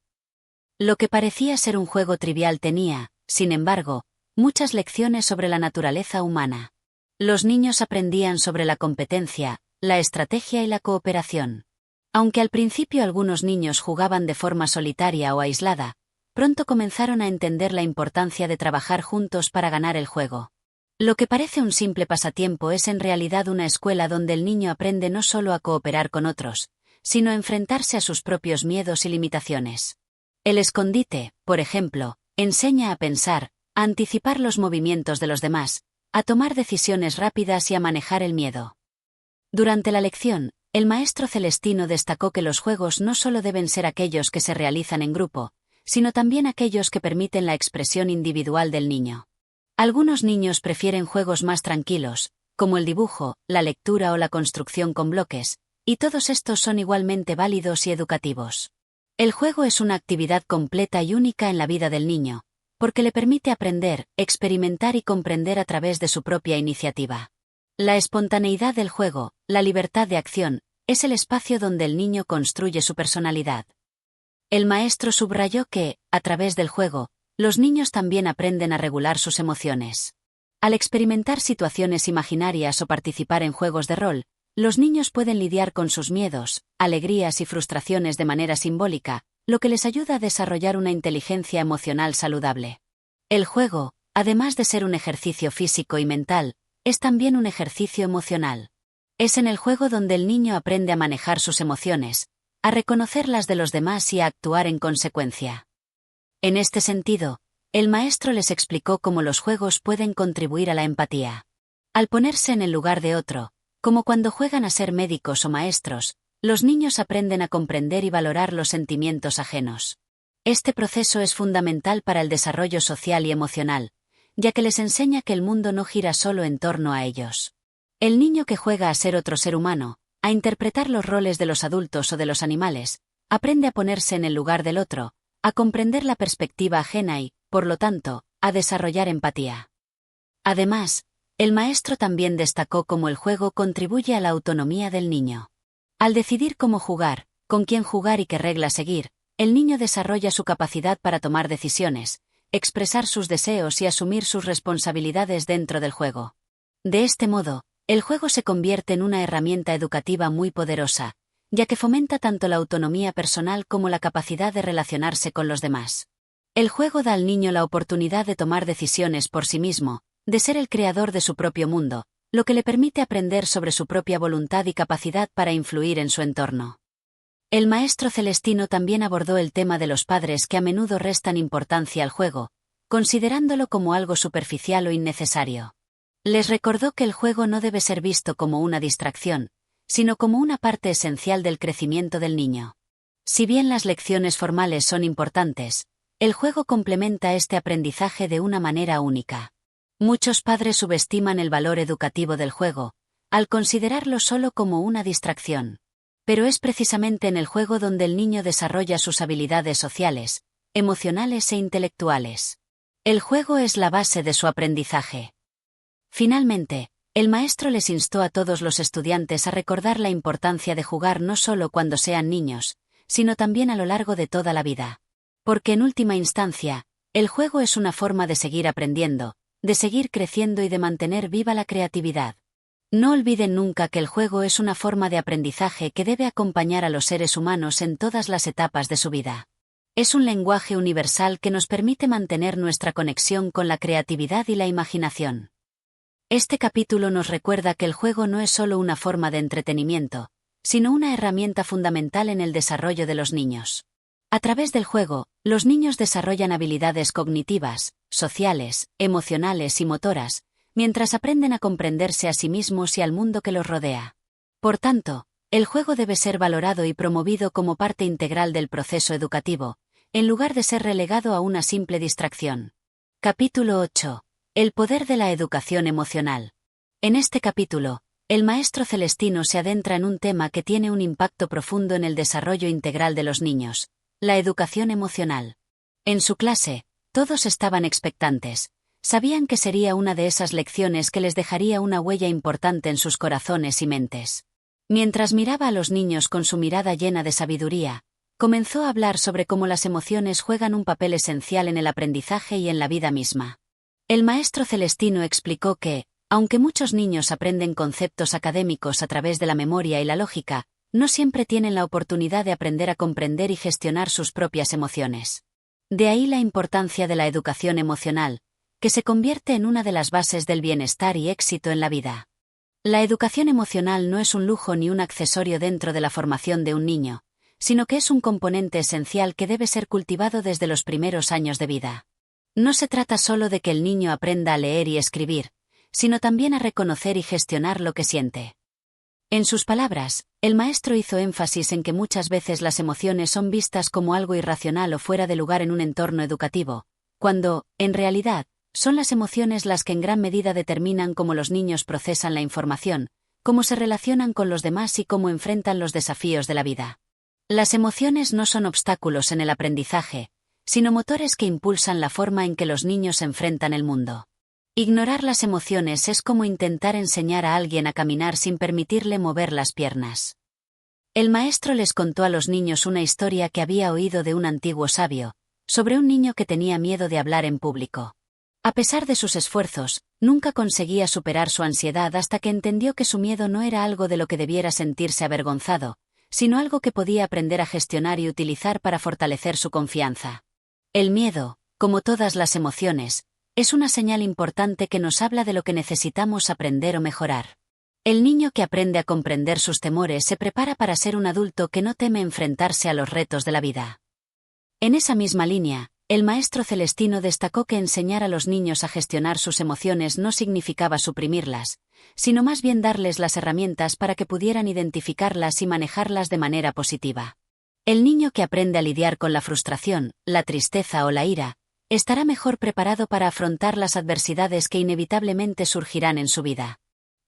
Lo que parecía ser un juego trivial tenía, sin embargo, muchas lecciones sobre la naturaleza humana. Los niños aprendían sobre la competencia, la estrategia y la cooperación. Aunque al principio algunos niños jugaban de forma solitaria o aislada, pronto comenzaron a entender la importancia de trabajar juntos para ganar el juego. Lo que parece un simple pasatiempo es en realidad una escuela donde el niño aprende no solo a cooperar con otros, sino a enfrentarse a sus propios miedos y limitaciones. El escondite, por ejemplo, enseña a pensar, a anticipar los movimientos de los demás, a tomar decisiones rápidas y a manejar el miedo. Durante la lección, el maestro Celestino destacó que los juegos no solo deben ser aquellos que se realizan en grupo, sino también aquellos que permiten la expresión individual del niño. Algunos niños prefieren juegos más tranquilos, como el dibujo, la lectura o la construcción con bloques, y todos estos son igualmente válidos y educativos. El juego es una actividad completa y única en la vida del niño, porque le permite aprender, experimentar y comprender a través de su propia iniciativa. La espontaneidad del juego, la libertad de acción, es el espacio donde el niño construye su personalidad. El maestro subrayó que, a través del juego, los niños también aprenden a regular sus emociones. Al experimentar situaciones imaginarias o participar en juegos de rol, los niños pueden lidiar con sus miedos, alegrías y frustraciones de manera simbólica, lo que les ayuda a desarrollar una inteligencia emocional saludable. El juego, además de ser un ejercicio físico y mental, es también un ejercicio emocional. Es en el juego donde el niño aprende a manejar sus emociones, a reconocer las de los demás y a actuar en consecuencia. En este sentido, el maestro les explicó cómo los juegos pueden contribuir a la empatía. Al ponerse en el lugar de otro, como cuando juegan a ser médicos o maestros, los niños aprenden a comprender y valorar los sentimientos ajenos. Este proceso es fundamental para el desarrollo social y emocional, ya que les enseña que el mundo no gira solo en torno a ellos. El niño que juega a ser otro ser humano, a interpretar los roles de los adultos o de los animales, aprende a ponerse en el lugar del otro, a comprender la perspectiva ajena y, por lo tanto, a desarrollar empatía. Además, el maestro también destacó cómo el juego contribuye a la autonomía del niño. Al decidir cómo jugar, con quién jugar y qué reglas seguir, el niño desarrolla su capacidad para tomar decisiones, expresar sus deseos y asumir sus responsabilidades dentro del juego. De este modo, el juego se convierte en una herramienta educativa muy poderosa, ya que fomenta tanto la autonomía personal como la capacidad de relacionarse con los demás. El juego da al niño la oportunidad de tomar decisiones por sí mismo, de ser el creador de su propio mundo, lo que le permite aprender sobre su propia voluntad y capacidad para influir en su entorno. El maestro Celestino también abordó el tema de los padres que a menudo restan importancia al juego, considerándolo como algo superficial o innecesario. Les recordó que el juego no debe ser visto como una distracción, sino como una parte esencial del crecimiento del niño. Si bien las lecciones formales son importantes, el juego complementa este aprendizaje de una manera única. Muchos padres subestiman el valor educativo del juego, al considerarlo solo como una distracción. Pero es precisamente en el juego donde el niño desarrolla sus habilidades sociales, emocionales e intelectuales. El juego es la base de su aprendizaje. Finalmente, el maestro les instó a todos los estudiantes a recordar la importancia de jugar no solo cuando sean niños, sino también a lo largo de toda la vida. Porque en última instancia, el juego es una forma de seguir aprendiendo, de seguir creciendo y de mantener viva la creatividad. No olviden nunca que el juego es una forma de aprendizaje que debe acompañar a los seres humanos en todas las etapas de su vida. Es un lenguaje universal que nos permite mantener nuestra conexión con la creatividad y la imaginación. Este capítulo nos recuerda que el juego no es solo una forma de entretenimiento, sino una herramienta fundamental en el desarrollo de los niños. A través del juego, los niños desarrollan habilidades cognitivas, sociales, emocionales y motoras, mientras aprenden a comprenderse a sí mismos y al mundo que los rodea. Por tanto, El juego debe ser valorado y promovido como parte integral del proceso educativo, en lugar de ser relegado a una simple distracción. Capítulo 8. El poder de la educación emocional. En este capítulo, el maestro Celestino se adentra en un tema que tiene un impacto profundo en el desarrollo integral de los niños: la educación emocional. En su clase, todos estaban expectantes. Sabían que sería una de esas lecciones que les dejaría una huella importante en sus corazones y mentes. Mientras miraba a los niños con su mirada llena de sabiduría, comenzó a hablar sobre cómo las emociones juegan un papel esencial en el aprendizaje y en la vida misma. El maestro Celestino explicó que, aunque muchos niños aprenden conceptos académicos a través de la memoria y la lógica, no siempre tienen la oportunidad de aprender a comprender y gestionar sus propias emociones. De ahí la importancia de la educación emocional, que se convierte en una de las bases del bienestar y éxito en la vida. La educación emocional no es un lujo ni un accesorio dentro de la formación de un niño, sino que es un componente esencial que debe ser cultivado desde los primeros años de vida. No se trata solo de que el niño aprenda a leer y escribir, sino también a reconocer y gestionar lo que siente. En sus palabras, el maestro hizo énfasis en que muchas veces las emociones son vistas como algo irracional o fuera de lugar en un entorno educativo, cuando, en realidad, son las emociones las que en gran medida determinan cómo los niños procesan la información, cómo se relacionan con los demás y cómo enfrentan los desafíos de la vida. Las emociones no son obstáculos en el aprendizaje, sino motores que impulsan la forma en que los niños enfrentan el mundo. Ignorar las emociones es como intentar enseñar a alguien a caminar sin permitirle mover las piernas. El maestro les contó a los niños una historia que había oído de un antiguo sabio, sobre un niño que tenía miedo de hablar en público. A pesar de sus esfuerzos, nunca conseguía superar su ansiedad hasta que entendió que su miedo no era algo de lo que debiera sentirse avergonzado, sino algo que podía aprender a gestionar y utilizar para fortalecer su confianza. El miedo, como todas las emociones, es una señal importante que nos habla de lo que necesitamos aprender o mejorar. El niño que aprende a comprender sus temores se prepara para ser un adulto que no teme enfrentarse a los retos de la vida. En esa misma línea, el maestro Celestino destacó que enseñar a los niños a gestionar sus emociones no significaba suprimirlas, sino más bien darles las herramientas para que pudieran identificarlas y manejarlas de manera positiva. El niño que aprende a lidiar con la frustración, la tristeza o la ira, estará mejor preparado para afrontar las adversidades que inevitablemente surgirán en su vida.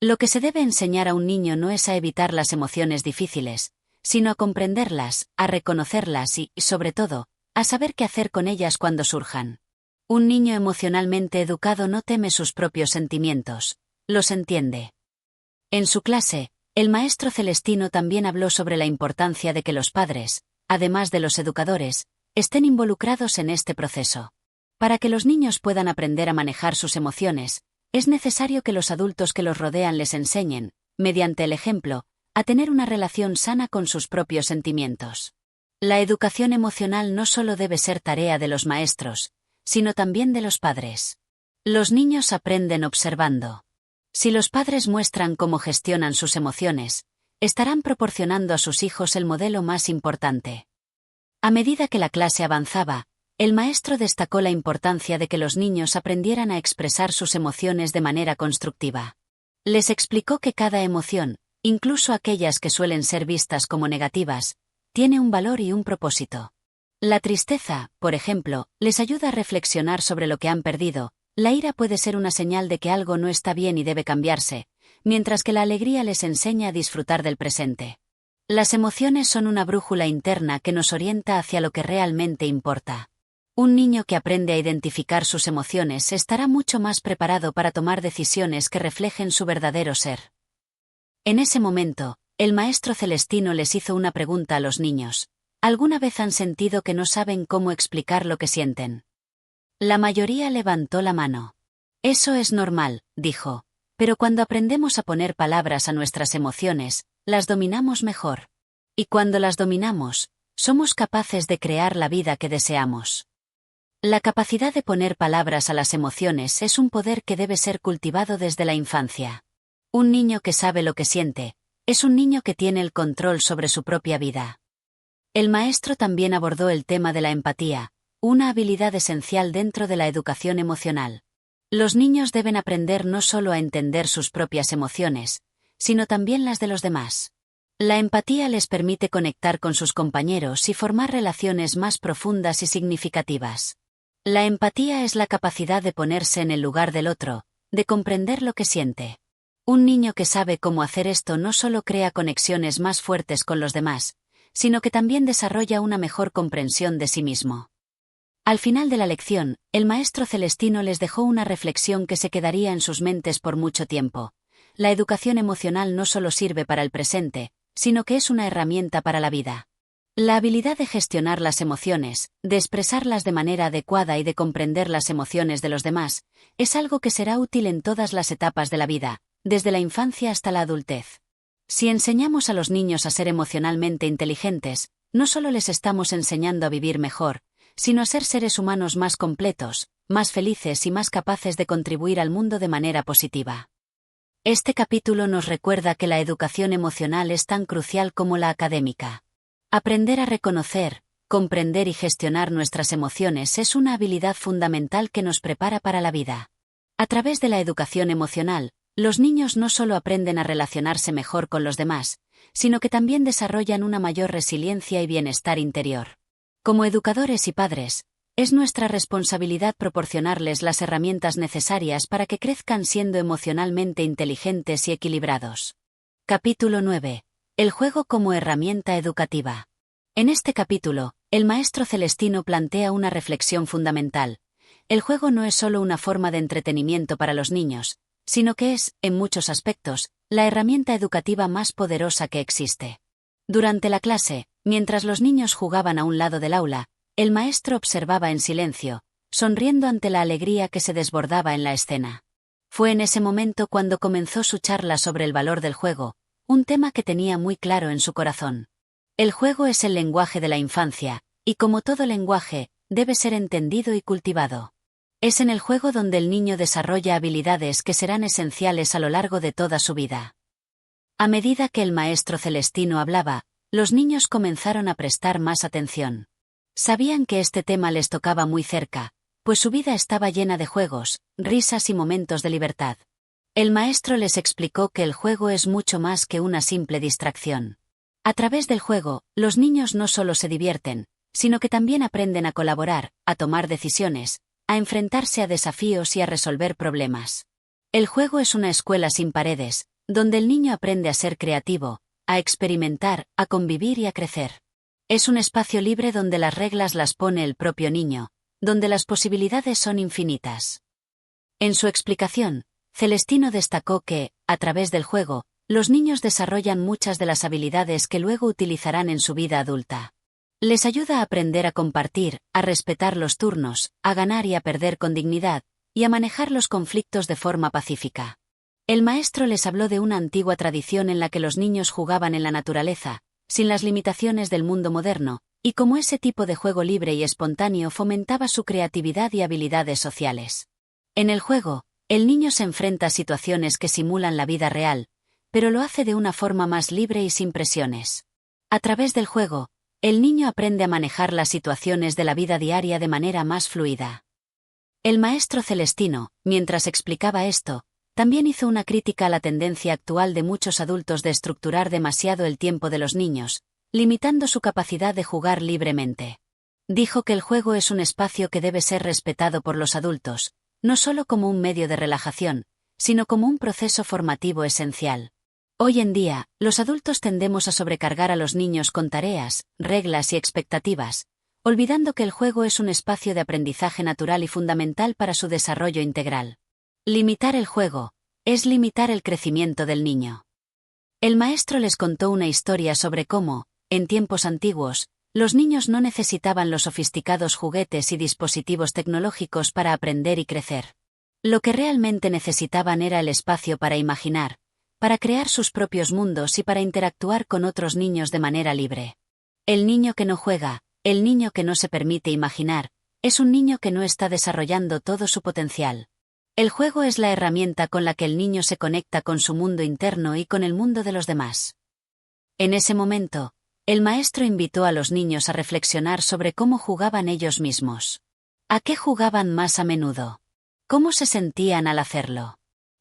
Lo que se debe enseñar a un niño no es a evitar las emociones difíciles, sino a comprenderlas, a reconocerlas y, sobre todo, a saber qué hacer con ellas cuando surjan. Un niño emocionalmente educado no teme sus propios sentimientos, los entiende. En su clase, el maestro Celestino también habló sobre la importancia de que los padres, además de los educadores, estén involucrados en este proceso. Para que los niños puedan aprender a manejar sus emociones, es necesario que los adultos que los rodean les enseñen, mediante el ejemplo, a tener una relación sana con sus propios sentimientos. La educación emocional no solo debe ser tarea de los maestros, sino también de los padres. Los niños aprenden observando. Si los padres muestran cómo gestionan sus emociones, estarán proporcionando a sus hijos el modelo más importante. A medida que la clase avanzaba, el maestro destacó la importancia de que los niños aprendieran a expresar sus emociones de manera constructiva. Les explicó que cada emoción, incluso aquellas que suelen ser vistas como negativas, tiene un valor y un propósito. La tristeza, por ejemplo, les ayuda a reflexionar sobre lo que han perdido. La ira puede ser una señal de que algo no está bien y debe cambiarse, mientras que la alegría les enseña a disfrutar del presente. Las emociones son una brújula interna que nos orienta hacia lo que realmente importa. Un niño que aprende a identificar sus emociones estará mucho más preparado para tomar decisiones que reflejen su verdadero ser. En ese momento, el maestro Celestino les hizo una pregunta a los niños. ¿Alguna vez han sentido que no saben cómo explicar lo que sienten? La mayoría levantó la mano. Eso es normal, dijo, pero cuando aprendemos a poner palabras a nuestras emociones, las dominamos mejor. Y cuando las dominamos, somos capaces de crear la vida que deseamos. La capacidad de poner palabras a las emociones es un poder que debe ser cultivado desde la infancia. Un niño que sabe lo que siente, es un niño que tiene el control sobre su propia vida. El maestro también abordó el tema de la empatía, una habilidad esencial dentro de la educación emocional. Los niños deben aprender no solo a entender sus propias emociones, sino también las de los demás. La empatía les permite conectar con sus compañeros y formar relaciones más profundas y significativas. La empatía es la capacidad de ponerse en el lugar del otro, de comprender lo que siente. Un niño que sabe cómo hacer esto no solo crea conexiones más fuertes con los demás, sino que también desarrolla una mejor comprensión de sí mismo. Al final de la lección, el maestro Celestino les dejó una reflexión que se quedaría en sus mentes por mucho tiempo. La educación emocional no solo sirve para el presente, sino que es una herramienta para la vida. La habilidad de gestionar las emociones, de expresarlas de manera adecuada y de comprender las emociones de los demás, es algo que será útil en todas las etapas de la vida, desde la infancia hasta la adultez. Si enseñamos a los niños a ser emocionalmente inteligentes, no solo les estamos enseñando a vivir mejor, sino a ser seres humanos más completos, más felices y más capaces de contribuir al mundo de manera positiva. Este capítulo nos recuerda que la educación emocional es tan crucial como la académica. Aprender a reconocer, comprender y gestionar nuestras emociones es una habilidad fundamental que nos prepara para la vida. A través de la educación emocional, los niños no solo aprenden a relacionarse mejor con los demás, sino que también desarrollan una mayor resiliencia y bienestar interior. Como educadores y padres, es nuestra responsabilidad proporcionarles las herramientas necesarias para que crezcan siendo emocionalmente inteligentes y equilibrados. Capítulo 9. El juego como herramienta educativa. En este capítulo, el maestro Celestino plantea una reflexión fundamental. El juego no es solo una forma de entretenimiento para los niños, sino que es, en muchos aspectos, la herramienta educativa más poderosa que existe. Durante la clase, mientras los niños jugaban a un lado del aula, el maestro observaba en silencio, sonriendo ante la alegría que se desbordaba en la escena. Fue en ese momento cuando comenzó su charla sobre el valor del juego, un tema que tenía muy claro en su corazón. El juego es el lenguaje de la infancia, y como todo lenguaje, debe ser entendido y cultivado. Es en el juego donde el niño desarrolla habilidades que serán esenciales a lo largo de toda su vida. A medida que el maestro Celestino hablaba, los niños comenzaron a prestar más atención. Sabían que este tema les tocaba muy cerca, pues su vida estaba llena de juegos, risas y momentos de libertad. El maestro les explicó que el juego es mucho más que una simple distracción. A través del juego, los niños no solo se divierten, sino que también aprenden a colaborar, a tomar decisiones, a enfrentarse a desafíos y a resolver problemas. El juego es una escuela sin paredes, donde el niño aprende a ser creativo, a experimentar, a convivir y a crecer. Es un espacio libre donde las reglas las pone el propio niño, donde las posibilidades son infinitas. En su explicación, Celestino destacó que, a través del juego, los niños desarrollan muchas de las habilidades que luego utilizarán en su vida adulta. Les ayuda a aprender a compartir, a respetar los turnos, a ganar y a perder con dignidad, y a manejar los conflictos de forma pacífica. El maestro les habló de una antigua tradición en la que los niños jugaban en la naturaleza, sin las limitaciones del mundo moderno, y cómo ese tipo de juego libre y espontáneo fomentaba su creatividad y habilidades sociales. En el juego, el niño se enfrenta a situaciones que simulan la vida real, pero lo hace de una forma más libre y sin presiones. A través del juego, el niño aprende a manejar las situaciones de la vida diaria de manera más fluida. El maestro Celestino, mientras explicaba esto, también hizo una crítica a la tendencia actual de muchos adultos de estructurar demasiado el tiempo de los niños, limitando su capacidad de jugar libremente. Dijo que el juego es un espacio que debe ser respetado por los adultos, no solo como un medio de relajación, sino como un proceso formativo esencial. Hoy en día, los adultos tendemos a sobrecargar a los niños con tareas, reglas y expectativas, olvidando que el juego es un espacio de aprendizaje natural y fundamental para su desarrollo integral. Limitar el juego es limitar el crecimiento del niño. El maestro les contó una historia sobre cómo, en tiempos antiguos, los niños no necesitaban los sofisticados juguetes y dispositivos tecnológicos para aprender y crecer. Lo que realmente necesitaban era el espacio para imaginar, para crear sus propios mundos y para interactuar con otros niños de manera libre. El niño que no juega, el niño que no se permite imaginar, es un niño que no está desarrollando todo su potencial. El juego es la herramienta con la que el niño se conecta con su mundo interno y con el mundo de los demás. En ese momento, el maestro invitó a los niños a reflexionar sobre cómo jugaban ellos mismos. ¿A qué jugaban más a menudo? ¿Cómo se sentían al hacerlo?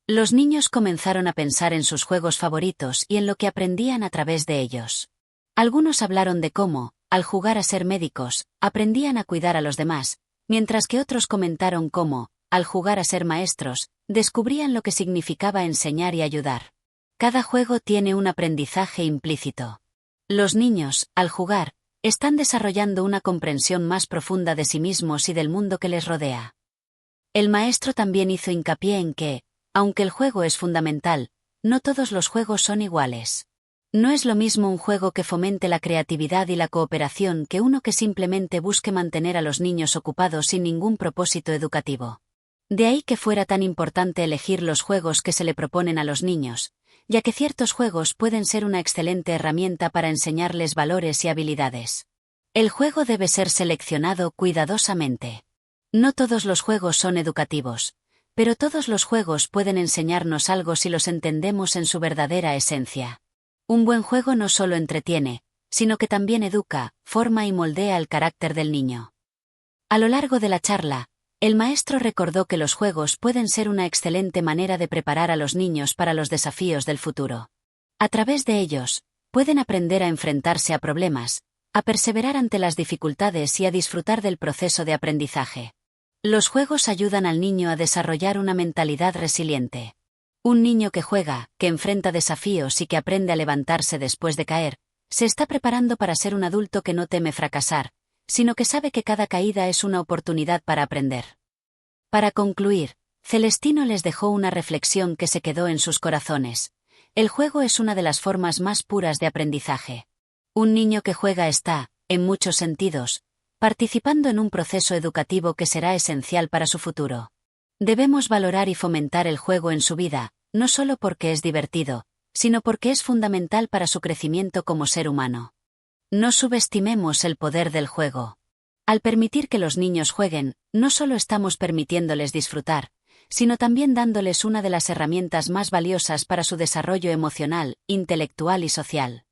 Los niños comenzaron a pensar en sus juegos favoritos y en lo que aprendían a través de ellos. Algunos hablaron de cómo, al jugar a ser médicos, aprendían a cuidar a los demás, mientras que otros comentaron cómo, al jugar a ser maestros, descubrían lo que significaba enseñar y ayudar. Cada juego tiene un aprendizaje implícito. Los niños, al jugar, están desarrollando una comprensión más profunda de sí mismos y del mundo que les rodea. El maestro también hizo hincapié en que, aunque el juego es fundamental, no todos los juegos son iguales. No es lo mismo un juego que fomente la creatividad y la cooperación que uno que simplemente busque mantener a los niños ocupados sin ningún propósito educativo. De ahí que fuera tan importante elegir los juegos que se le proponen a los niños, ya que ciertos juegos pueden ser una excelente herramienta para enseñarles valores y habilidades. El juego debe ser seleccionado cuidadosamente. No todos los juegos son educativos, pero todos los juegos pueden enseñarnos algo si los entendemos en su verdadera esencia. Un buen juego no solo entretiene, sino que también educa, forma y moldea el carácter del niño. A lo largo de la charla, el maestro recordó que los juegos pueden ser una excelente manera de preparar a los niños para los desafíos del futuro. A través de ellos, pueden aprender a enfrentarse a problemas, a perseverar ante las dificultades y a disfrutar del proceso de aprendizaje. Los juegos ayudan al niño a desarrollar una mentalidad resiliente. Un niño que juega, que enfrenta desafíos y que aprende a levantarse después de caer, se está preparando para ser un adulto que no teme fracasar, sino que sabe que cada caída es una oportunidad para aprender. Para concluir, Celestino les dejó una reflexión que se quedó en sus corazones. El juego es una de las formas más puras de aprendizaje. Un niño que juega está, en muchos sentidos, participando en un proceso educativo que será esencial para su futuro. Debemos valorar y fomentar el juego en su vida, no solo porque es divertido, sino porque es fundamental para su crecimiento como ser humano. No subestimemos el poder del juego. Al permitir que los niños jueguen, no solo estamos permitiéndoles disfrutar, sino también dándoles una de las herramientas más valiosas para su desarrollo emocional, intelectual y social.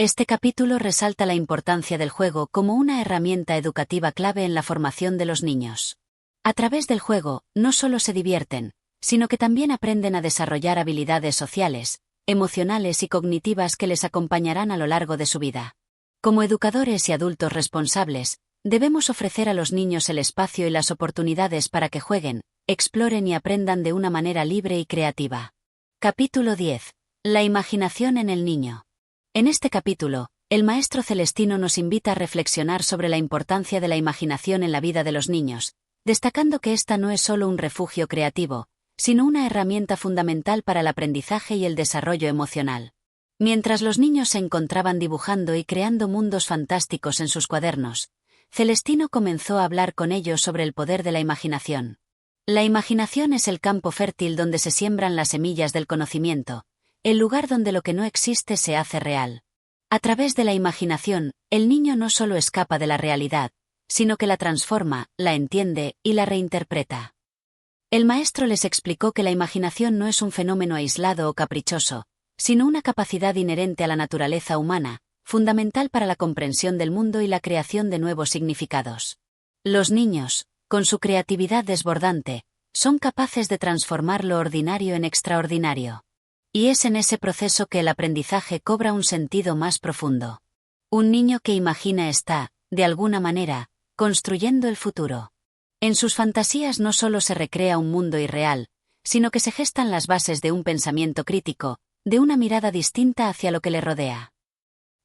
Este capítulo resalta la importancia del juego como una herramienta educativa clave en la formación de los niños. A través del juego, no solo se divierten, sino que también aprenden a desarrollar habilidades sociales, emocionales y cognitivas que les acompañarán a lo largo de su vida. Como educadores y adultos responsables, debemos ofrecer a los niños el espacio y las oportunidades para que jueguen, exploren y aprendan de una manera libre y creativa. Capítulo 10. La imaginación en el niño. En este capítulo, el maestro Celestino nos invita a reflexionar sobre la importancia de la imaginación en la vida de los niños, destacando que esta no es solo un refugio creativo, sino una herramienta fundamental para el aprendizaje y el desarrollo emocional. Mientras los niños se encontraban dibujando y creando mundos fantásticos en sus cuadernos, Celestino comenzó a hablar con ellos sobre el poder de la imaginación. La imaginación es el campo fértil donde se siembran las semillas del conocimiento, el lugar donde lo que no existe se hace real. A través de la imaginación, el niño no solo escapa de la realidad, sino que la transforma, la entiende y la reinterpreta. El maestro les explicó que la imaginación no es un fenómeno aislado o caprichoso, sino una capacidad inherente a la naturaleza humana, fundamental para la comprensión del mundo y la creación de nuevos significados. Los niños, con su creatividad desbordante, son capaces de transformar lo ordinario en extraordinario. Y es en ese proceso que el aprendizaje cobra un sentido más profundo. Un niño que imagina está, de alguna manera, construyendo el futuro. En sus fantasías no solo se recrea un mundo irreal, sino que se gestan las bases de un pensamiento crítico, de una mirada distinta hacia lo que le rodea.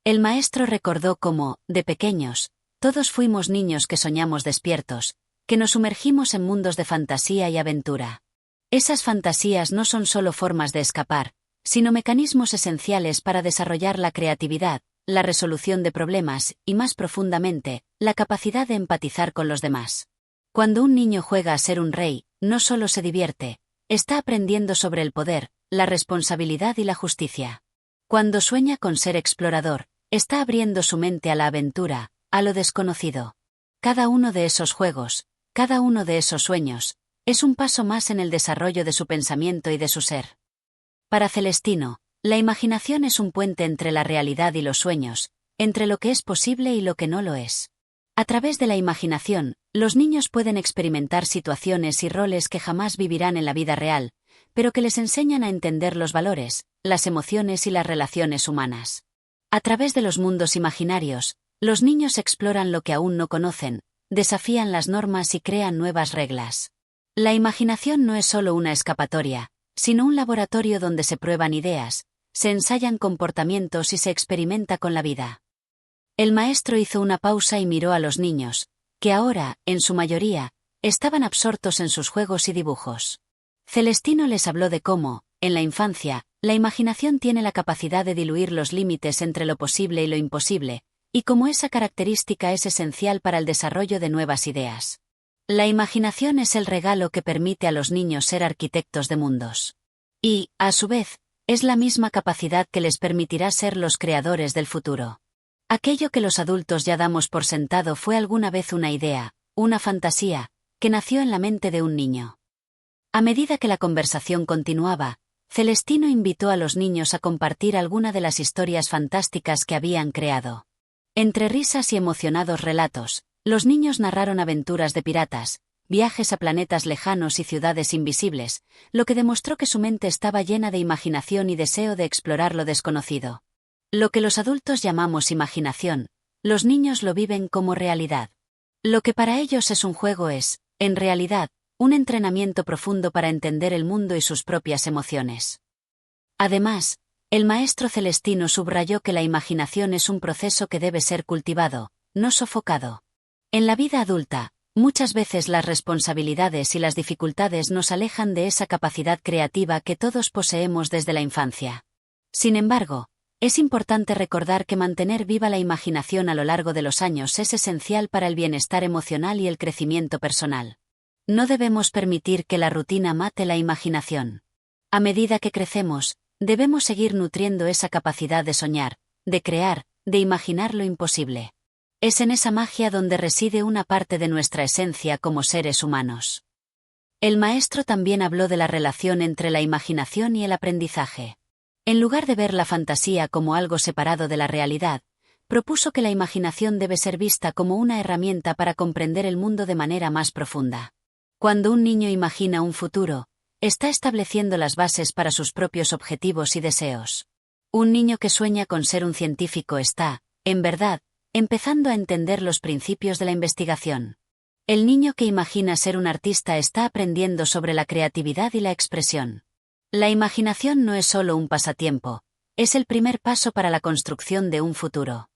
El maestro recordó cómo, de pequeños, todos fuimos niños que soñamos despiertos, que nos sumergimos en mundos de fantasía y aventura. Esas fantasías no son solo formas de escapar, sino mecanismos esenciales para desarrollar la creatividad, la resolución de problemas y, más profundamente, la capacidad de empatizar con los demás. Cuando un niño juega a ser un rey, no solo se divierte, está aprendiendo sobre el poder, la responsabilidad y la justicia. Cuando sueña con ser explorador, está abriendo su mente a la aventura, a lo desconocido. Cada uno de esos juegos, cada uno de esos sueños, es un paso más en el desarrollo de su pensamiento y de su ser. Para Celestino, la imaginación es un puente entre la realidad y los sueños, entre lo que es posible y lo que no lo es. A través de la imaginación, los niños pueden experimentar situaciones y roles que jamás vivirán en la vida real, pero que les enseñan a entender los valores, las emociones y las relaciones humanas. A través de los mundos imaginarios, los niños exploran lo que aún no conocen, desafían las normas y crean nuevas reglas. La imaginación no es solo una escapatoria, sino un laboratorio donde se prueban ideas, se ensayan comportamientos y se experimenta con la vida. El maestro hizo una pausa y miró a los niños, que ahora, en su mayoría, estaban absortos en sus juegos y dibujos. Celestino les habló de cómo, en la infancia, la imaginación tiene la capacidad de diluir los límites entre lo posible y lo imposible, y cómo esa característica es esencial para el desarrollo de nuevas ideas. La imaginación es el regalo que permite a los niños ser arquitectos de mundos. Y, a su vez, es la misma capacidad que les permitirá ser los creadores del futuro. Aquello que los adultos ya damos por sentado fue alguna vez una idea, una fantasía, que nació en la mente de un niño. A medida que la conversación continuaba, Celestino invitó a los niños a compartir alguna de las historias fantásticas que habían creado. Entre risas y emocionados relatos, los niños narraron aventuras de piratas, viajes a planetas lejanos y ciudades invisibles, lo que demostró que su mente estaba llena de imaginación y deseo de explorar lo desconocido. Lo que los adultos llamamos imaginación, los niños lo viven como realidad. Lo que para ellos es un juego es, en realidad, un entrenamiento profundo para entender el mundo y sus propias emociones. Además, el maestro Celestino subrayó que la imaginación es un proceso que debe ser cultivado, no sofocado. En la vida adulta, muchas veces las responsabilidades y las dificultades nos alejan de esa capacidad creativa que todos poseemos desde la infancia. Sin embargo, es importante recordar que mantener viva la imaginación a lo largo de los años es esencial para el bienestar emocional y el crecimiento personal. No debemos permitir que la rutina mate la imaginación. A medida que crecemos, debemos seguir nutriendo esa capacidad de soñar, de crear, de imaginar lo imposible. Es en esa magia donde reside una parte de nuestra esencia como seres humanos. El maestro también habló de la relación entre la imaginación y el aprendizaje. En lugar de ver la fantasía como algo separado de la realidad, propuso que la imaginación debe ser vista como una herramienta para comprender el mundo de manera más profunda. Cuando un niño imagina un futuro, está estableciendo las bases para sus propios objetivos y deseos. Un niño que sueña con ser un científico está, en verdad, empezando a entender los principios de la investigación. El niño que imagina ser un artista está aprendiendo sobre la creatividad y la expresión. La imaginación no es solo un pasatiempo, es el primer paso para la construcción de un futuro.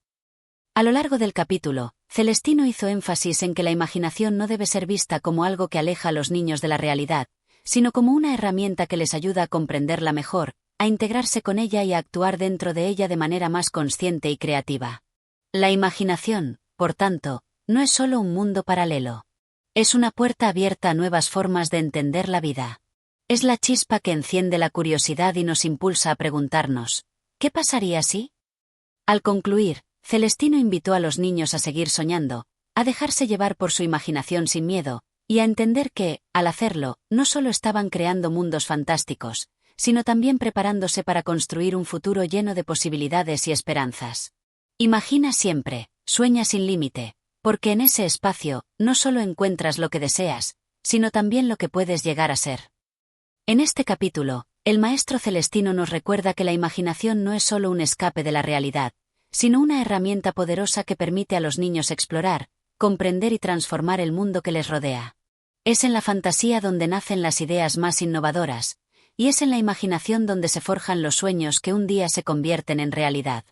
A lo largo del capítulo, Celestino hizo énfasis en que la imaginación no debe ser vista como algo que aleja a los niños de la realidad, sino como una herramienta que les ayuda a comprenderla mejor, a integrarse con ella y a actuar dentro de ella de manera más consciente y creativa. La imaginación, por tanto, no es solo un mundo paralelo. Es una puerta abierta a nuevas formas de entender la vida. Es la chispa que enciende la curiosidad y nos impulsa a preguntarnos, ¿qué pasaría si? Al concluir, Celestino invitó a los niños a seguir soñando, a dejarse llevar por su imaginación sin miedo, y a entender que, al hacerlo, no solo estaban creando mundos fantásticos, sino también preparándose para construir un futuro lleno de posibilidades y esperanzas. Imagina siempre, sueña sin límite, porque en ese espacio, no solo encuentras lo que deseas, sino también lo que puedes llegar a ser. En este capítulo, el maestro Celestino nos recuerda que la imaginación no es solo un escape de la realidad, sino una herramienta poderosa que permite a los niños explorar, comprender y transformar el mundo que les rodea. Es en la fantasía donde nacen las ideas más innovadoras, y es en la imaginación donde se forjan los sueños que un día se convierten en realidad.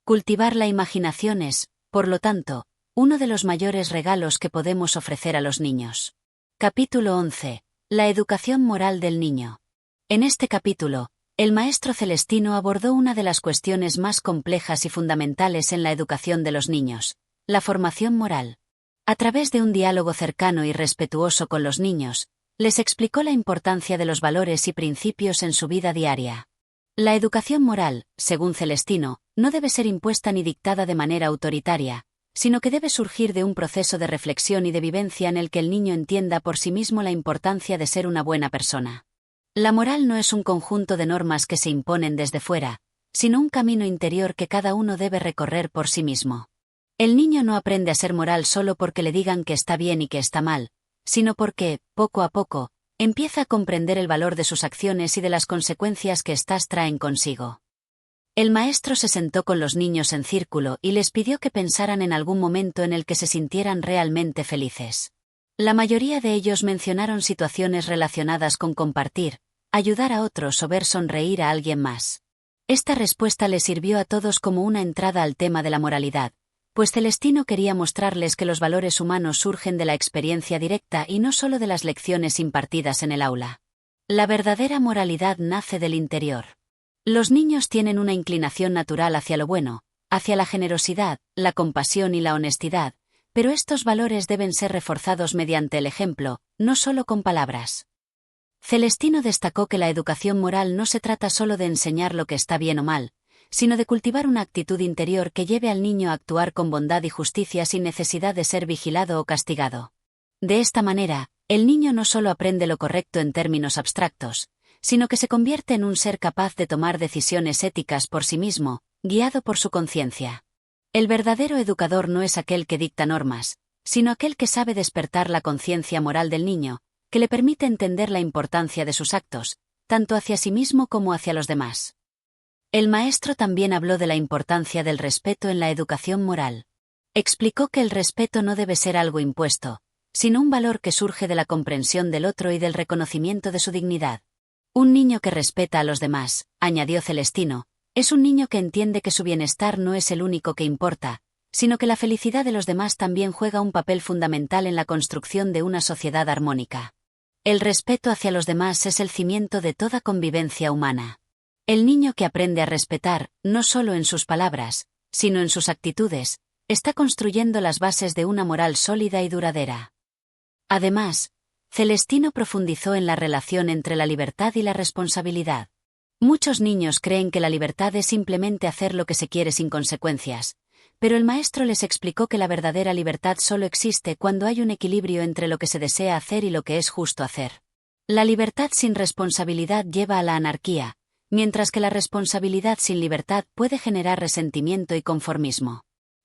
Cultivar la imaginación es, por lo tanto, uno de los mayores regalos que podemos ofrecer a los niños. Capítulo 11. La educación moral del niño. En este capítulo, el maestro Celestino abordó una de las cuestiones más complejas y fundamentales en la educación de los niños, la formación moral. A través de un diálogo cercano y respetuoso con los niños, les explicó la importancia de los valores y principios en su vida diaria. La educación moral, según Celestino, no debe ser impuesta ni dictada de manera autoritaria, sino que debe surgir de un proceso de reflexión y de vivencia en el que el niño entienda por sí mismo la importancia de ser una buena persona. La moral no es un conjunto de normas que se imponen desde fuera, sino un camino interior que cada uno debe recorrer por sí mismo. El niño no aprende a ser moral solo porque le digan que está bien y que está mal, sino porque, poco a poco, Empieza a comprender el valor de sus acciones y de las consecuencias que éstas traen consigo. El maestro se sentó con los niños en círculo y les pidió que pensaran en algún momento en el que se sintieran realmente felices. La mayoría de ellos mencionaron situaciones relacionadas con compartir, ayudar a otros o ver sonreír a alguien más. Esta respuesta les sirvió a todos como una entrada al tema de la moralidad, pues Celestino quería mostrarles que los valores humanos surgen de la experiencia directa y no solo de las lecciones impartidas en el aula. La verdadera moralidad nace del interior. Los niños tienen una inclinación natural hacia lo bueno, hacia la generosidad, la compasión y la honestidad, pero estos valores deben ser reforzados mediante el ejemplo, no solo con palabras. Celestino destacó que la educación moral no se trata solo de enseñar lo que está bien o mal, sino de cultivar una actitud interior que lleve al niño a actuar con bondad y justicia sin necesidad de ser vigilado o castigado. De esta manera, el niño no solo aprende lo correcto en términos abstractos, sino que se convierte en un ser capaz de tomar decisiones éticas por sí mismo, guiado por su conciencia. El verdadero educador no es aquel que dicta normas, sino aquel que sabe despertar la conciencia moral del niño, que le permite entender la importancia de sus actos, tanto hacia sí mismo como hacia los demás. El maestro también habló de la importancia del respeto en la educación moral. Explicó que el respeto no debe ser algo impuesto, sino un valor que surge de la comprensión del otro y del reconocimiento de su dignidad. Un niño que respeta a los demás, añadió Celestino, es un niño que entiende que su bienestar no es el único que importa, sino que la felicidad de los demás también juega un papel fundamental en la construcción de una sociedad armónica. El respeto hacia los demás es el cimiento de toda convivencia humana. El niño que aprende a respetar, no solo en sus palabras, sino en sus actitudes, está construyendo las bases de una moral sólida y duradera. Además, Celestino profundizó en la relación entre la libertad y la responsabilidad. Muchos niños creen que la libertad es simplemente hacer lo que se quiere sin consecuencias, pero el maestro les explicó que la verdadera libertad solo existe cuando hay un equilibrio entre lo que se desea hacer y lo que es justo hacer. La libertad sin responsabilidad lleva a la anarquía, mientras que la responsabilidad sin libertad puede generar resentimiento y conformismo.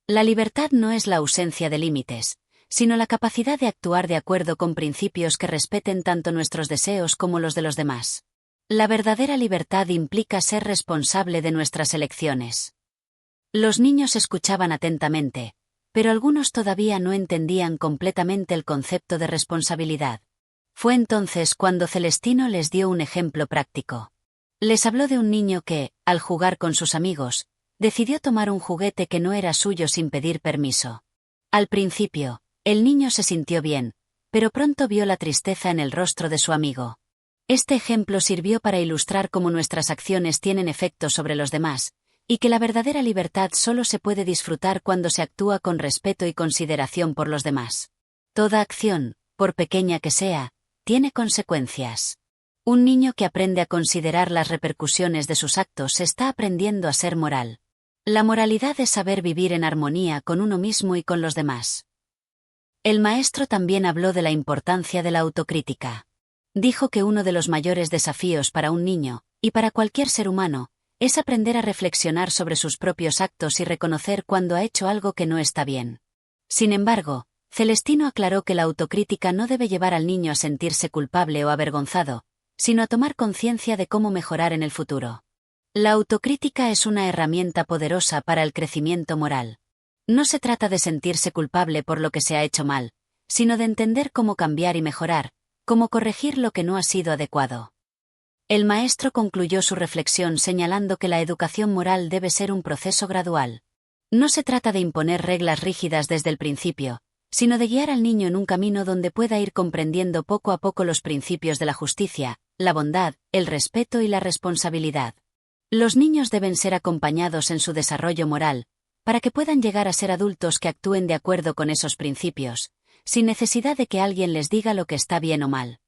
La libertad no es la ausencia de límites, sino la capacidad de actuar de acuerdo con principios que respeten tanto nuestros deseos como los de los demás. La verdadera libertad implica ser responsable de nuestras elecciones. Los niños escuchaban atentamente, pero algunos todavía no entendían completamente el concepto de responsabilidad. Fue entonces cuando Celestino les dio un ejemplo práctico. Les habló de un niño que, al jugar con sus amigos, decidió tomar un juguete que no era suyo sin pedir permiso. Al principio, el niño se sintió bien, pero pronto vio la tristeza en el rostro de su amigo. Este ejemplo sirvió para ilustrar cómo nuestras acciones tienen efecto sobre los demás, y que la verdadera libertad solo se puede disfrutar cuando se actúa con respeto y consideración por los demás. Toda acción, por pequeña que sea, tiene consecuencias. Un niño que aprende a considerar las repercusiones de sus actos está aprendiendo a ser moral. La moralidad es saber vivir en armonía con uno mismo y con los demás. El maestro también habló de la importancia de la autocrítica. Dijo que uno de los mayores desafíos para un niño, y para cualquier ser humano, es aprender a reflexionar sobre sus propios actos y reconocer cuando ha hecho algo que no está bien. Sin embargo, Celestino aclaró que la autocrítica no debe llevar al niño a sentirse culpable o avergonzado, sino a tomar conciencia de cómo mejorar en el futuro. La autocrítica es una herramienta poderosa para el crecimiento moral. No se trata de sentirse culpable por lo que se ha hecho mal, sino de entender cómo cambiar y mejorar, cómo corregir lo que no ha sido adecuado. El maestro concluyó su reflexión señalando que la educación moral debe ser un proceso gradual. No se trata de imponer reglas rígidas desde el principio, sino de guiar al niño en un camino donde pueda ir comprendiendo poco a poco los principios de la justicia, la bondad, el respeto y la responsabilidad. Los niños deben ser acompañados en su desarrollo moral, para que puedan llegar a ser adultos que actúen de acuerdo con esos principios, sin necesidad de que alguien les diga lo que está bien o mal.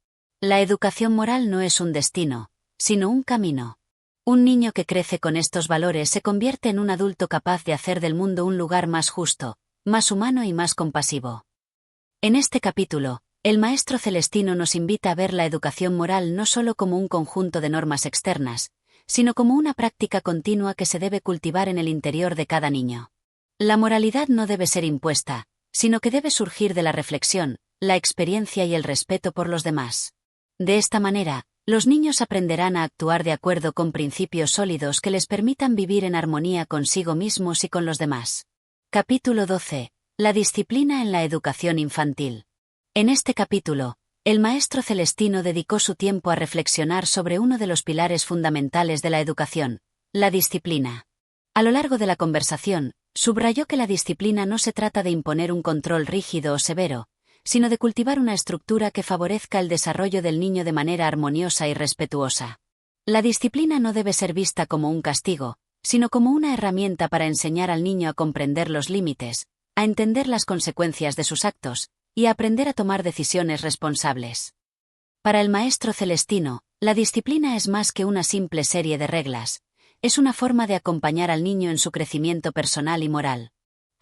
La educación moral no es un destino, sino un camino. Un niño que crece con estos valores se convierte en un adulto capaz de hacer del mundo un lugar más justo, más humano y más compasivo. En este capítulo, el maestro Celestino nos invita a ver la educación moral no solo como un conjunto de normas externas, sino como una práctica continua que se debe cultivar en el interior de cada niño. La moralidad no debe ser impuesta, sino que debe surgir de la reflexión, la experiencia y el respeto por los demás. De esta manera, los niños aprenderán a actuar de acuerdo con principios sólidos que les permitan vivir en armonía consigo mismos y con los demás. Capítulo 12. La disciplina en la educación infantil. En este capítulo, el maestro Celestino dedicó su tiempo a reflexionar sobre uno de los pilares fundamentales de la educación, la disciplina. A lo largo de la conversación, subrayó que la disciplina no se trata de imponer un control rígido o severo, sino de cultivar una estructura que favorezca el desarrollo del niño de manera armoniosa y respetuosa. La disciplina no debe ser vista como un castigo, sino como una herramienta para enseñar al niño a comprender los límites, a entender las consecuencias de sus actos, y a aprender a tomar decisiones responsables. Para el maestro Celestino, la disciplina es más que una simple serie de reglas, es una forma de acompañar al niño en su crecimiento personal y moral.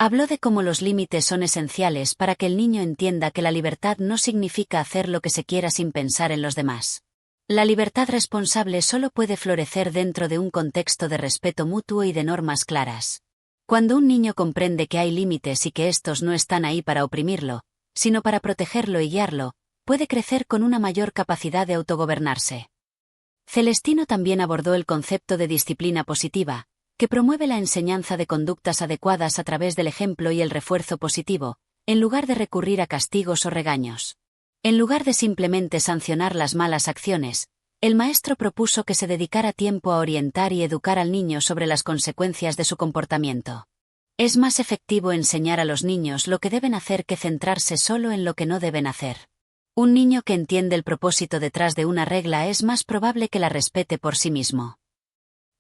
Habló de cómo los límites son esenciales para que el niño entienda que la libertad no significa hacer lo que se quiera sin pensar en los demás. La libertad responsable solo puede florecer dentro de un contexto de respeto mutuo y de normas claras. Cuando un niño comprende que hay límites y que estos no están ahí para oprimirlo, sino para protegerlo y guiarlo, puede crecer con una mayor capacidad de autogobernarse. Celestino también abordó el concepto de disciplina positiva, que promueve la enseñanza de conductas adecuadas a través del ejemplo y el refuerzo positivo, en lugar de recurrir a castigos o regaños. En lugar de simplemente sancionar las malas acciones, el maestro propuso que se dedicara tiempo a orientar y educar al niño sobre las consecuencias de su comportamiento. Es más efectivo enseñar a los niños lo que deben hacer que centrarse solo en lo que no deben hacer. Un niño que entiende el propósito detrás de una regla es más probable que la respete por sí mismo.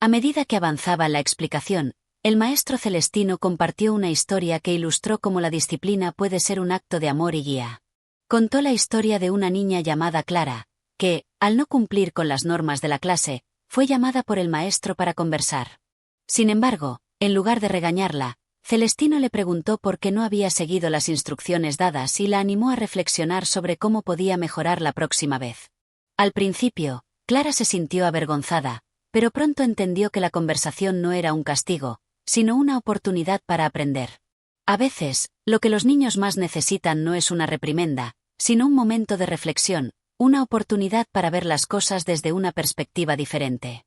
A medida que avanzaba la explicación, el maestro Celestino compartió una historia que ilustró cómo la disciplina puede ser un acto de amor y guía. Contó la historia de una niña llamada Clara, que, al no cumplir con las normas de la clase, fue llamada por el maestro para conversar. Sin embargo, en lugar de regañarla, Celestino le preguntó por qué no había seguido las instrucciones dadas y la animó a reflexionar sobre cómo podía mejorar la próxima vez. Al principio, Clara se sintió avergonzada, pero pronto entendió que la conversación no era un castigo, sino una oportunidad para aprender. A veces, lo que los niños más necesitan no es una reprimenda, sino un momento de reflexión, una oportunidad para ver las cosas desde una perspectiva diferente.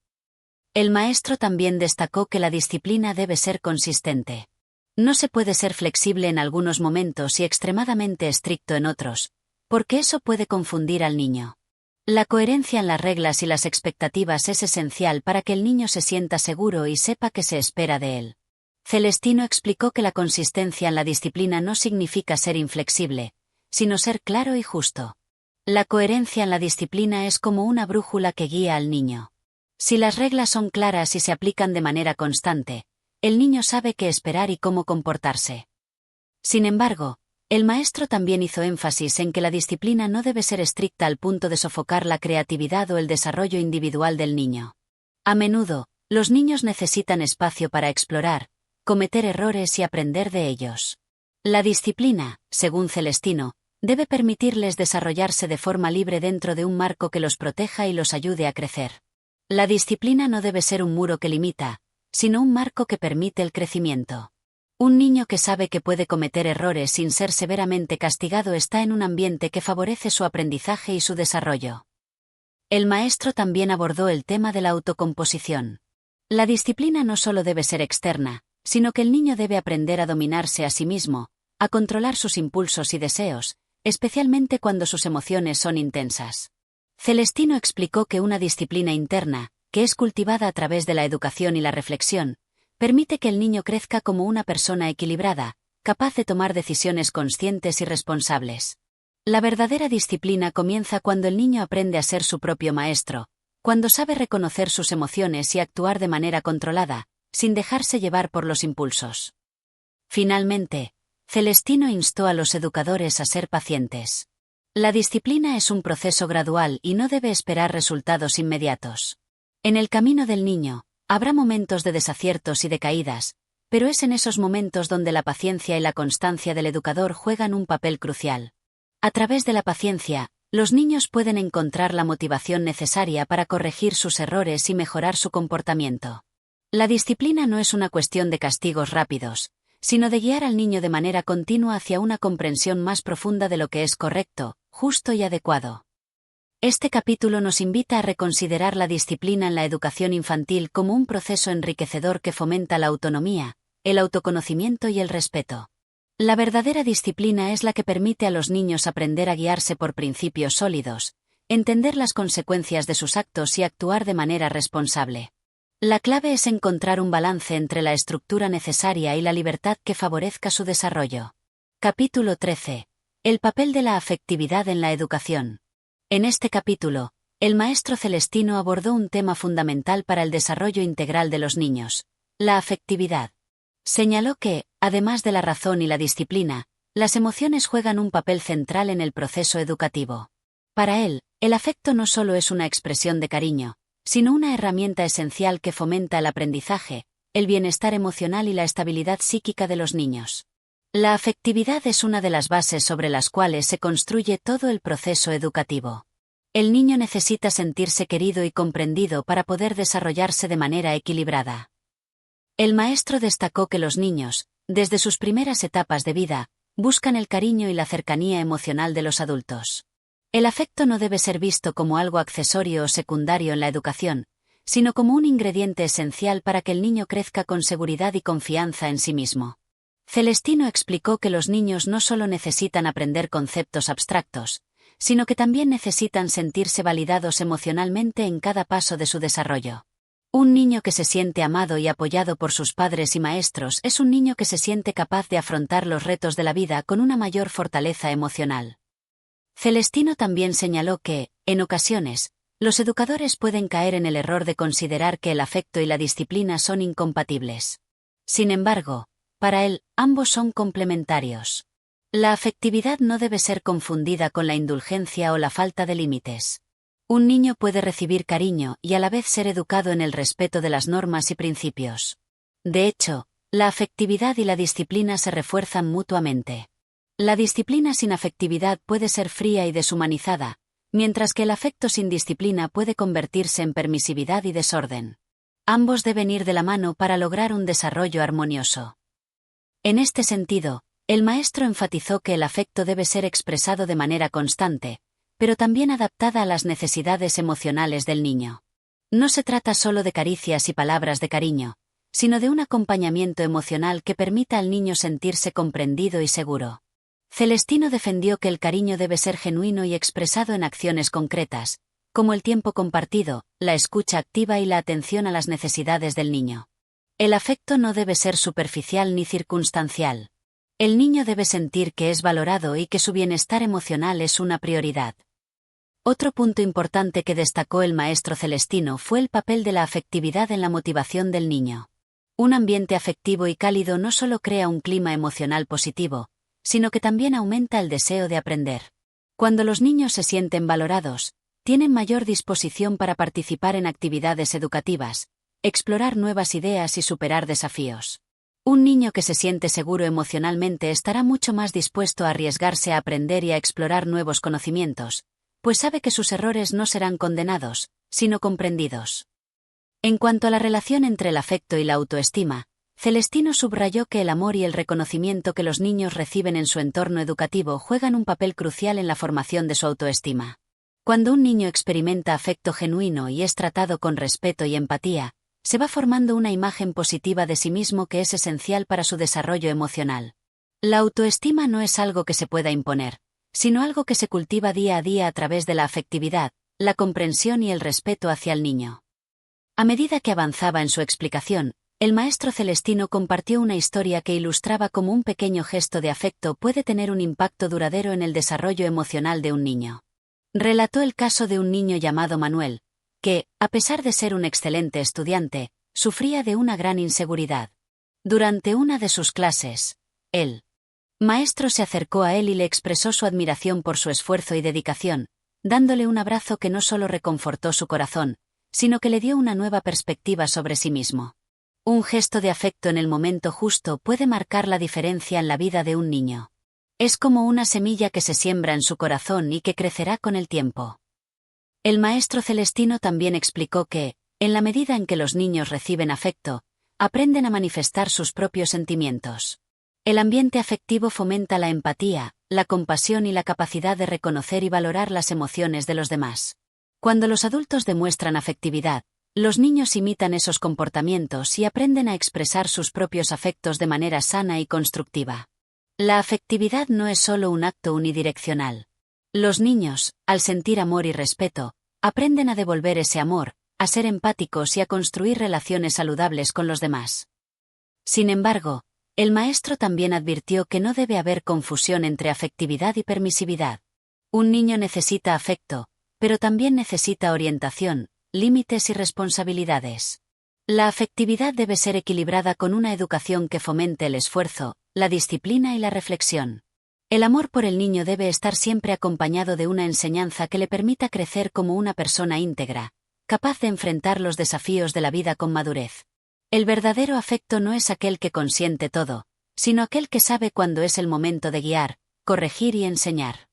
El maestro también destacó que la disciplina debe ser consistente. No se puede ser flexible en algunos momentos y extremadamente estricto en otros, porque eso puede confundir al niño. La coherencia en las reglas y las expectativas es esencial para que el niño se sienta seguro y sepa qué se espera de él. Celestino explicó que la consistencia en la disciplina no significa ser inflexible, sino ser claro y justo. La coherencia en la disciplina es como una brújula que guía al niño. Si las reglas son claras y se aplican de manera constante, el niño sabe qué esperar y cómo comportarse. Sin embargo, el maestro también hizo énfasis en que la disciplina no debe ser estricta al punto de sofocar la creatividad o el desarrollo individual del niño. A menudo, los niños necesitan espacio para explorar, cometer errores y aprender de ellos. La disciplina, según Celestino, debe permitirles desarrollarse de forma libre dentro de un marco que los proteja y los ayude a crecer. La disciplina no debe ser un muro que limita, sino un marco que permite el crecimiento. Un niño que sabe que puede cometer errores sin ser severamente castigado está en un ambiente que favorece su aprendizaje y su desarrollo. El maestro también abordó el tema de la autocomposición. La disciplina no solo debe ser externa, sino que el niño debe aprender a dominarse a sí mismo, a controlar sus impulsos y deseos, especialmente cuando sus emociones son intensas. Celestino explicó que una disciplina interna, que es cultivada a través de la educación y la reflexión, permite que el niño crezca como una persona equilibrada, capaz de tomar decisiones conscientes y responsables. La verdadera disciplina comienza cuando el niño aprende a ser su propio maestro, cuando sabe reconocer sus emociones y actuar de manera controlada, sin dejarse llevar por los impulsos. Finalmente, Celestino instó a los educadores a ser pacientes. La disciplina es un proceso gradual y no debe esperar resultados inmediatos. En el camino del niño, habrá momentos de desaciertos y de caídas, pero es en esos momentos donde la paciencia y la constancia del educador juegan un papel crucial. A través de la paciencia, los niños pueden encontrar la motivación necesaria para corregir sus errores y mejorar su comportamiento. La disciplina no es una cuestión de castigos rápidos, sino de guiar al niño de manera continua hacia una comprensión más profunda de lo que es correcto, justo y adecuado. Este capítulo nos invita a reconsiderar la disciplina en la educación infantil como un proceso enriquecedor que fomenta la autonomía, el autoconocimiento y el respeto. La verdadera disciplina es la que permite a los niños aprender a guiarse por principios sólidos, entender las consecuencias de sus actos y actuar de manera responsable. La clave es encontrar un balance entre la estructura necesaria y la libertad que favorezca su desarrollo. Capítulo 13. El papel de la afectividad en la educación. En este capítulo, el maestro Celestino abordó un tema fundamental para el desarrollo integral de los niños: la afectividad. Señaló que, además de la razón y la disciplina, las emociones juegan un papel central en el proceso educativo. Para él, el afecto no solo es una expresión de cariño, sino una herramienta esencial que fomenta el aprendizaje, el bienestar emocional y la estabilidad psíquica de los niños. La afectividad es una de las bases sobre las cuales se construye todo el proceso educativo. El niño necesita sentirse querido y comprendido para poder desarrollarse de manera equilibrada. El maestro destacó que los niños, desde sus primeras etapas de vida, buscan el cariño y la cercanía emocional de los adultos. El afecto no debe ser visto como algo accesorio o secundario en la educación, sino como un ingrediente esencial para que el niño crezca con seguridad y confianza en sí mismo. Celestino explicó que los niños no solo necesitan aprender conceptos abstractos, sino que también necesitan sentirse validados emocionalmente en cada paso de su desarrollo. Un niño que se siente amado y apoyado por sus padres y maestros es un niño que se siente capaz de afrontar los retos de la vida con una mayor fortaleza emocional. Celestino también señaló que, en ocasiones, los educadores pueden caer en el error de considerar que el afecto y la disciplina son incompatibles. Sin embargo, para él, ambos son complementarios. La afectividad no debe ser confundida con la indulgencia o la falta de límites. Un niño puede recibir cariño y a la vez ser educado en el respeto de las normas y principios. De hecho, la afectividad y la disciplina se refuerzan mutuamente. La disciplina sin afectividad puede ser fría y deshumanizada, mientras que el afecto sin disciplina puede convertirse en permisividad y desorden. Ambos deben ir de la mano para lograr un desarrollo armonioso. En este sentido, el maestro enfatizó que el afecto debe ser expresado de manera constante, pero también adaptada a las necesidades emocionales del niño. No se trata solo de caricias y palabras de cariño, sino de un acompañamiento emocional que permita al niño sentirse comprendido y seguro. Celestino defendió que el cariño debe ser genuino y expresado en acciones concretas, como el tiempo compartido, la escucha activa y la atención a las necesidades del niño. El afecto no debe ser superficial ni circunstancial. El niño debe sentir que es valorado y que su bienestar emocional es una prioridad. Otro punto importante que destacó el maestro Celestino fue el papel de la afectividad en la motivación del niño. Un ambiente afectivo y cálido no solo crea un clima emocional positivo, sino que también aumenta el deseo de aprender. Cuando los niños se sienten valorados, tienen mayor disposición para participar en actividades educativas, explorar nuevas ideas y superar desafíos. Un niño que se siente seguro emocionalmente estará mucho más dispuesto a arriesgarse a aprender y a explorar nuevos conocimientos, pues sabe que sus errores no serán condenados, sino comprendidos. En cuanto a la relación entre el afecto y la autoestima, Celestino subrayó que el amor y el reconocimiento que los niños reciben en su entorno educativo juegan un papel crucial en la formación de su autoestima. Cuando un niño experimenta afecto genuino y es tratado con respeto y empatía, se va formando una imagen positiva de sí mismo que es esencial para su desarrollo emocional. La autoestima no es algo que se pueda imponer, sino algo que se cultiva día a día a través de la afectividad, la comprensión y el respeto hacia el niño. A medida que avanzaba en su explicación, el maestro Celestino compartió una historia que ilustraba cómo un pequeño gesto de afecto puede tener un impacto duradero en el desarrollo emocional de un niño. Relató el caso de un niño llamado Manuel, que, a pesar de ser un excelente estudiante, sufría de una gran inseguridad. Durante una de sus clases, el maestro se acercó a él y le expresó su admiración por su esfuerzo y dedicación, dándole un abrazo que no solo reconfortó su corazón, sino que le dio una nueva perspectiva sobre sí mismo. Un gesto de afecto en el momento justo puede marcar la diferencia en la vida de un niño. Es como una semilla que se siembra en su corazón y que crecerá con el tiempo. El maestro Celestino también explicó que, en la medida en que los niños reciben afecto, aprenden a manifestar sus propios sentimientos. El ambiente afectivo fomenta la empatía, la compasión y la capacidad de reconocer y valorar las emociones de los demás. Cuando los adultos demuestran afectividad, los niños imitan esos comportamientos y aprenden a expresar sus propios afectos de manera sana y constructiva. La afectividad no es solo un acto unidireccional. Los niños, al sentir amor y respeto, aprenden a devolver ese amor, a ser empáticos y a construir relaciones saludables con los demás. Sin embargo, el maestro también advirtió que no debe haber confusión entre afectividad y permisividad. Un niño necesita afecto, pero también necesita orientación, límites y responsabilidades. La afectividad debe ser equilibrada con una educación que fomente el esfuerzo, la disciplina y la reflexión. El amor por el niño debe estar siempre acompañado de una enseñanza que le permita crecer como una persona íntegra, capaz de enfrentar los desafíos de la vida con madurez. El verdadero afecto no es aquel que consiente todo, sino aquel que sabe cuándo es el momento de guiar, corregir y enseñar.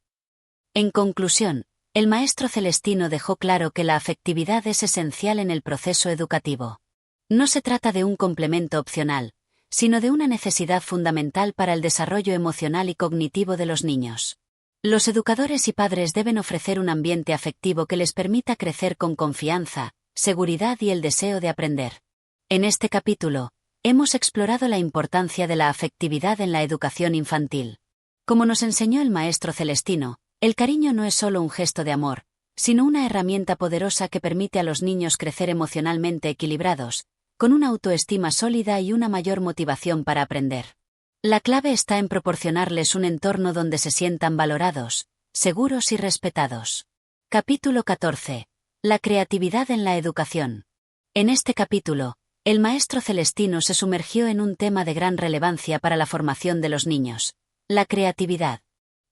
En conclusión, el maestro Celestino dejó claro que la afectividad es esencial en el proceso educativo. No se trata de un complemento opcional, sino de una necesidad fundamental para el desarrollo emocional y cognitivo de los niños. Los educadores y padres deben ofrecer un ambiente afectivo que les permita crecer con confianza, seguridad y el deseo de aprender. En este capítulo, hemos explorado la importancia de la afectividad en la educación infantil. Como nos enseñó el maestro Celestino, el cariño no es solo un gesto de amor, sino una herramienta poderosa que permite a los niños crecer emocionalmente equilibrados, con una autoestima sólida y una mayor motivación para aprender. La clave está en proporcionarles un entorno donde se sientan valorados, seguros y respetados. Capítulo 14. La creatividad en la educación. En este capítulo, el maestro Celestino se sumergió en un tema de gran relevancia para la formación de los niños: la creatividad.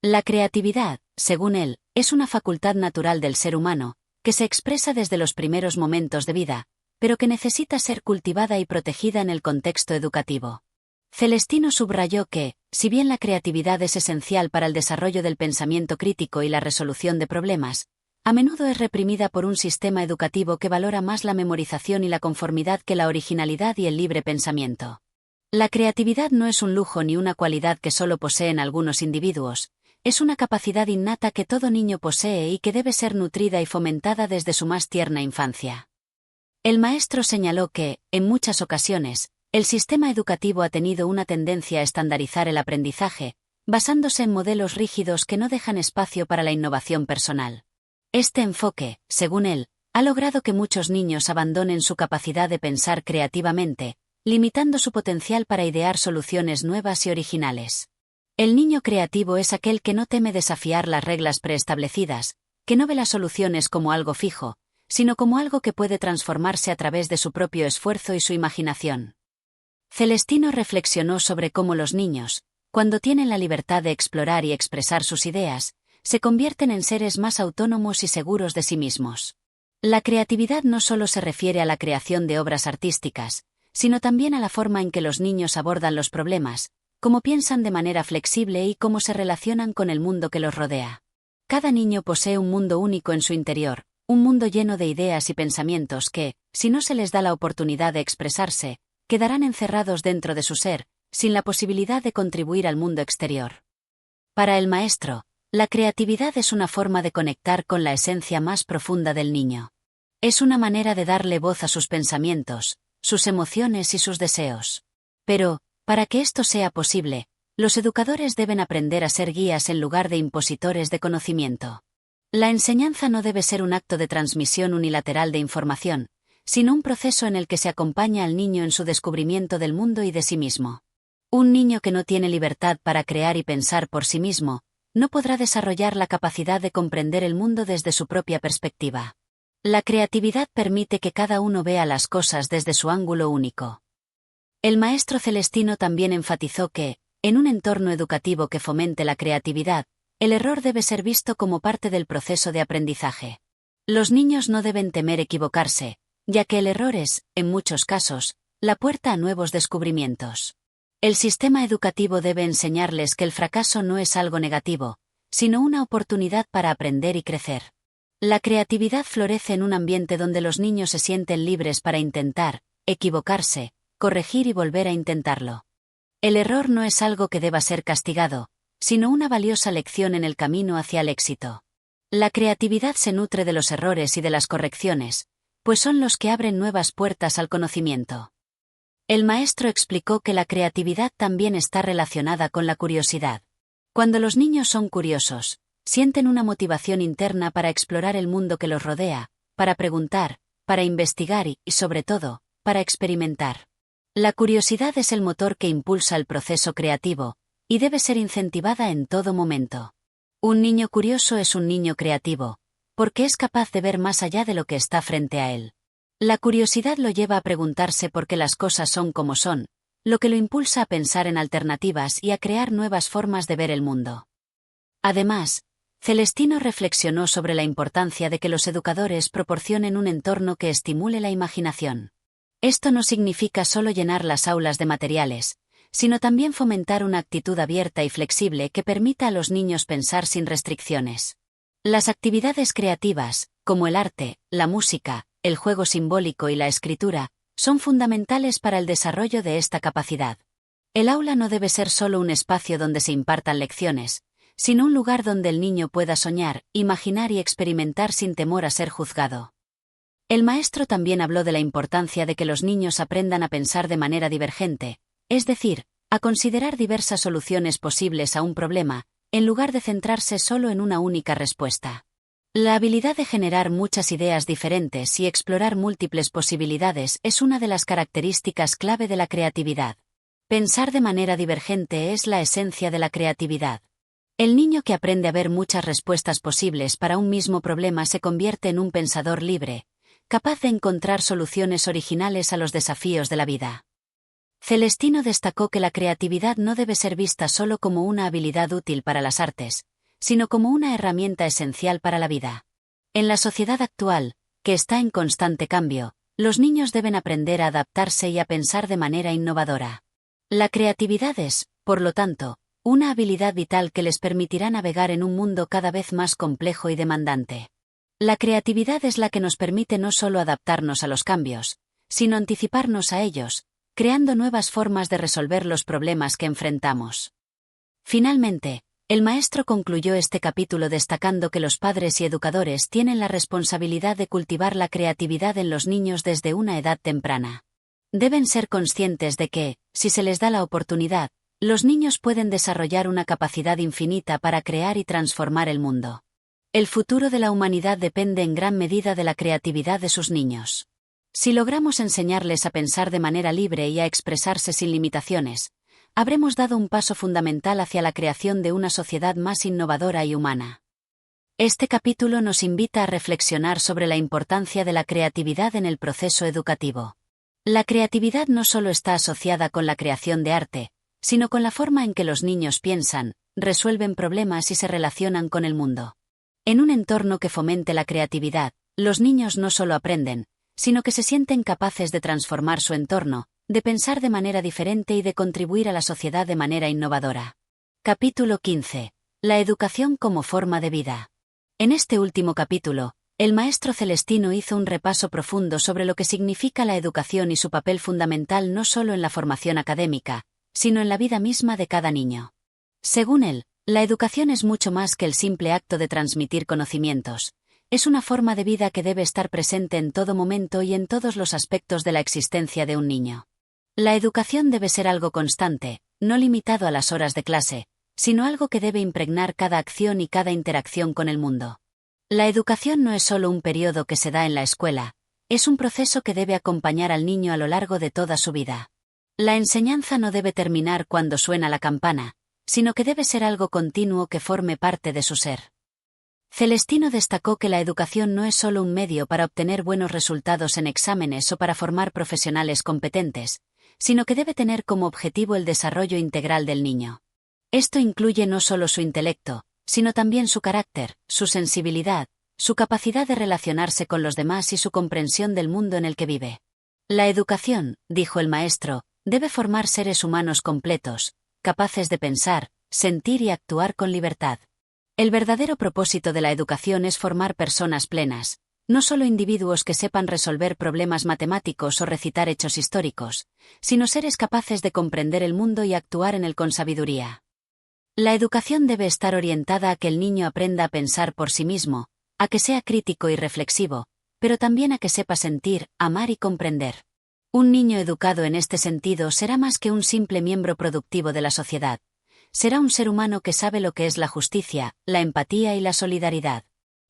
La creatividad, según él, es una facultad natural del ser humano, que se expresa desde los primeros momentos de vida, pero que necesita ser cultivada y protegida en el contexto educativo. Celestino subrayó que, si bien la creatividad es esencial para el desarrollo del pensamiento crítico y la resolución de problemas, a menudo es reprimida por un sistema educativo que valora más la memorización y la conformidad que la originalidad y el libre pensamiento. La creatividad no es un lujo ni una cualidad que solo poseen algunos individuos, es una capacidad innata que todo niño posee y que debe ser nutrida y fomentada desde su más tierna infancia. El maestro señaló que, en muchas ocasiones, el sistema educativo ha tenido una tendencia a estandarizar el aprendizaje, basándose en modelos rígidos que no dejan espacio para la innovación personal. Este enfoque, según él, ha logrado que muchos niños abandonen su capacidad de pensar creativamente, limitando su potencial para idear soluciones nuevas y originales. El niño creativo es aquel que no teme desafiar las reglas preestablecidas, que no ve las soluciones como algo fijo, sino como algo que puede transformarse a través de su propio esfuerzo y su imaginación. Celestino reflexionó sobre cómo los niños, cuando tienen la libertad de explorar y expresar sus ideas, se convierten en seres más autónomos y seguros de sí mismos. La creatividad no solo se refiere a la creación de obras artísticas, sino también a la forma en que los niños abordan los problemas, cómo piensan de manera flexible y cómo se relacionan con el mundo que los rodea. Cada niño posee un mundo único en su interior, un mundo lleno de ideas y pensamientos que, si no se les da la oportunidad de expresarse, quedarán encerrados dentro de su ser, sin la posibilidad de contribuir al mundo exterior. Para el maestro, la creatividad es una forma de conectar con la esencia más profunda del niño. Es una manera de darle voz a sus pensamientos, sus emociones y sus deseos. Pero, para que esto sea posible, los educadores deben aprender a ser guías en lugar de impositores de conocimiento. La enseñanza no debe ser un acto de transmisión unilateral de información, sino un proceso en el que se acompaña al niño en su descubrimiento del mundo y de sí mismo. Un niño que no tiene libertad para crear y pensar por sí mismo, no podrá desarrollar la capacidad de comprender el mundo desde su propia perspectiva. La creatividad permite que cada uno vea las cosas desde su ángulo único. El maestro Celestino también enfatizó que, en un entorno educativo que fomente la creatividad, el error debe ser visto como parte del proceso de aprendizaje. Los niños no deben temer equivocarse, ya que el error es, en muchos casos, la puerta a nuevos descubrimientos. El sistema educativo debe enseñarles que el fracaso no es algo negativo, sino una oportunidad para aprender y crecer. La creatividad florece en un ambiente donde los niños se sienten libres para intentar, equivocarse, corregir y volver a intentarlo. El error no es algo que deba ser castigado, sino una valiosa lección en el camino hacia el éxito. La creatividad se nutre de los errores y de las correcciones, pues son los que abren nuevas puertas al conocimiento. El maestro explicó que la creatividad también está relacionada con la curiosidad. Cuando los niños son curiosos, sienten una motivación interna para explorar el mundo que los rodea, para preguntar, para investigar y, sobre todo, para experimentar. La curiosidad es el motor que impulsa el proceso creativo, y debe ser incentivada en todo momento. Un niño curioso es un niño creativo, porque es capaz de ver más allá de lo que está frente a él. La curiosidad lo lleva a preguntarse por qué las cosas son como son, lo que lo impulsa a pensar en alternativas y a crear nuevas formas de ver el mundo. Además, Celestino reflexionó sobre la importancia de que los educadores proporcionen un entorno que estimule la imaginación. Esto no significa solo llenar las aulas de materiales, sino también fomentar una actitud abierta y flexible que permita a los niños pensar sin restricciones. Las actividades creativas, como el arte, la música, el juego simbólico y la escritura, son fundamentales para el desarrollo de esta capacidad. El aula no debe ser solo un espacio donde se impartan lecciones, sino un lugar donde el niño pueda soñar, imaginar y experimentar sin temor a ser juzgado. El maestro también habló de la importancia de que los niños aprendan a pensar de manera divergente, es decir, a considerar diversas soluciones posibles a un problema, en lugar de centrarse solo en una única respuesta. La habilidad de generar muchas ideas diferentes y explorar múltiples posibilidades es una de las características clave de la creatividad. Pensar de manera divergente es la esencia de la creatividad. El niño que aprende a ver muchas respuestas posibles para un mismo problema se convierte en un pensador libre, capaz de encontrar soluciones originales a los desafíos de la vida. Celestino destacó que la creatividad no debe ser vista solo como una habilidad útil para las artes, sino como una herramienta esencial para la vida. En la sociedad actual, que está en constante cambio, los niños deben aprender a adaptarse y a pensar de manera innovadora. La creatividad es, por lo tanto, una habilidad vital que les permitirá navegar en un mundo cada vez más complejo y demandante. La creatividad es la que nos permite no solo adaptarnos a los cambios, sino anticiparnos a ellos, creando nuevas formas de resolver los problemas que enfrentamos. Finalmente, el maestro concluyó este capítulo destacando que los padres y educadores tienen la responsabilidad de cultivar la creatividad en los niños desde una edad temprana. Deben ser conscientes de que, si se les da la oportunidad, los niños pueden desarrollar una capacidad infinita para crear y transformar el mundo. El futuro de la humanidad depende en gran medida de la creatividad de sus niños. Si logramos enseñarles a pensar de manera libre y a expresarse sin limitaciones, habremos dado un paso fundamental hacia la creación de una sociedad más innovadora y humana. Este capítulo nos invita a reflexionar sobre la importancia de la creatividad en el proceso educativo. La creatividad no solo está asociada con la creación de arte, sino con la forma en que los niños piensan, resuelven problemas y se relacionan con el mundo. En un entorno que fomente la creatividad, los niños no solo aprenden, sino que se sienten capaces de transformar su entorno, de pensar de manera diferente y de contribuir a la sociedad de manera innovadora. Capítulo 15. La educación como forma de vida. En este último capítulo, el maestro Celestino hizo un repaso profundo sobre lo que significa la educación y su papel fundamental no solo en la formación académica, sino en la vida misma de cada niño. Según él, la educación es mucho más que el simple acto de transmitir conocimientos. Es una forma de vida que debe estar presente en todo momento y en todos los aspectos de la existencia de un niño. La educación debe ser algo constante, no limitado a las horas de clase, sino algo que debe impregnar cada acción y cada interacción con el mundo. La educación no es solo un periodo que se da en la escuela, es un proceso que debe acompañar al niño a lo largo de toda su vida. La enseñanza no debe terminar cuando suena la campana, sino que debe ser algo continuo que forme parte de su ser. Celestino destacó que la educación no es solo un medio para obtener buenos resultados en exámenes o para formar profesionales competentes, sino que debe tener como objetivo el desarrollo integral del niño. Esto incluye no solo su intelecto, sino también su carácter, su sensibilidad, su capacidad de relacionarse con los demás y su comprensión del mundo en el que vive. La educación, dijo el maestro, debe formar seres humanos completos, capaces de pensar, sentir y actuar con libertad. El verdadero propósito de la educación es formar personas plenas, no solo individuos que sepan resolver problemas matemáticos o recitar hechos históricos, sino seres capaces de comprender el mundo y actuar en él con sabiduría. La educación debe estar orientada a que el niño aprenda a pensar por sí mismo, a que sea crítico y reflexivo, pero también a que sepa sentir, amar y comprender. Un niño educado en este sentido será más que un simple miembro productivo de la sociedad. Será un ser humano que sabe lo que es la justicia, la empatía y la solidaridad.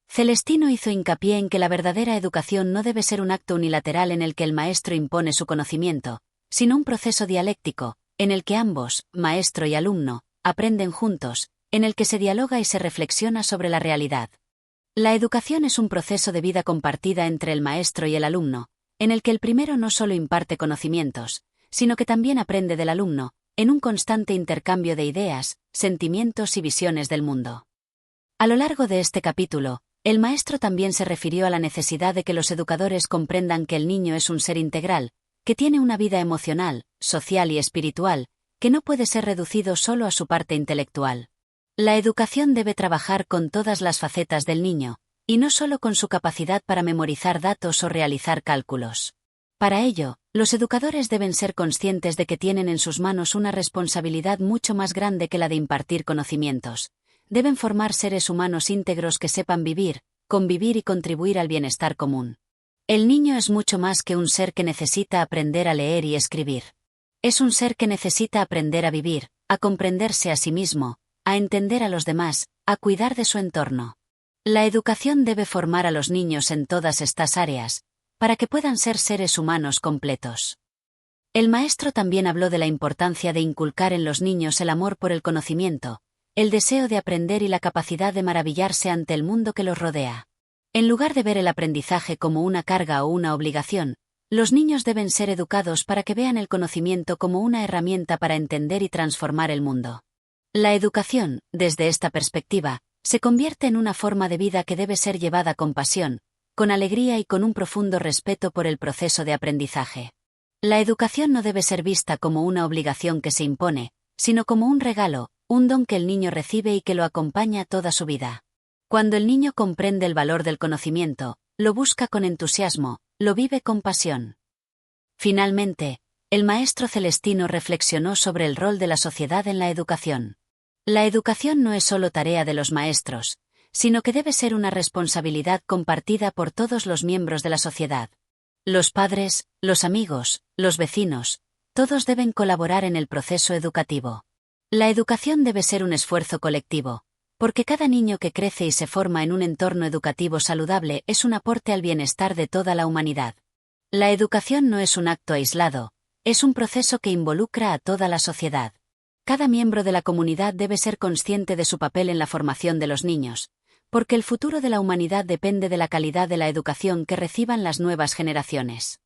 Celestino hizo hincapié en que la verdadera educación no debe ser un acto unilateral en el que el maestro impone su conocimiento, sino un proceso dialéctico, en el que ambos, maestro y alumno, aprenden juntos, en el que se dialoga y se reflexiona sobre la realidad. La educación es un proceso de vida compartida entre el maestro y el alumno, en el que el primero no solo imparte conocimientos, sino que también aprende del alumno, en un constante intercambio de ideas, sentimientos y visiones del mundo. A lo largo de este capítulo, el maestro también se refirió a la necesidad de que los educadores comprendan que el niño es un ser integral, que tiene una vida emocional, social y espiritual, que no puede ser reducido solo a su parte intelectual. La educación debe trabajar con todas las facetas del niño, y no solo con su capacidad para memorizar datos o realizar cálculos. Para ello, los educadores deben ser conscientes de que tienen en sus manos una responsabilidad mucho más grande que la de impartir conocimientos. Deben formar seres humanos íntegros que sepan vivir, convivir y contribuir al bienestar común. El niño es mucho más que un ser que necesita aprender a leer y escribir. Es un ser que necesita aprender a vivir, a comprenderse a sí mismo, a entender a los demás, a cuidar de su entorno. La educación debe formar a los niños en todas estas áreas, para que puedan ser seres humanos completos. El maestro también habló de la importancia de inculcar en los niños el amor por el conocimiento, el deseo de aprender y la capacidad de maravillarse ante el mundo que los rodea. En lugar de ver el aprendizaje como una carga o una obligación, los niños deben ser educados para que vean el conocimiento como una herramienta para entender y transformar el mundo. La educación, desde esta perspectiva, se convierte en una forma de vida que debe ser llevada con pasión, con alegría y con un profundo respeto por el proceso de aprendizaje. La educación no debe ser vista como una obligación que se impone, sino como un regalo, un don que el niño recibe y que lo acompaña toda su vida. Cuando el niño comprende el valor del conocimiento, lo busca con entusiasmo, lo vive con pasión. Finalmente, el maestro Celestino reflexionó sobre el rol de la sociedad en la educación. La educación no es solo tarea de los maestros, sino que debe ser una responsabilidad compartida por todos los miembros de la sociedad. Los padres, los amigos, los vecinos, todos deben colaborar en el proceso educativo. La educación debe ser un esfuerzo colectivo, porque cada niño que crece y se forma en un entorno educativo saludable es un aporte al bienestar de toda la humanidad. La educación no es un acto aislado, es un proceso que involucra a toda la sociedad. Cada miembro de la comunidad debe ser consciente de su papel en la formación de los niños, porque el futuro de la humanidad depende de la calidad de la educación que reciban las nuevas generaciones.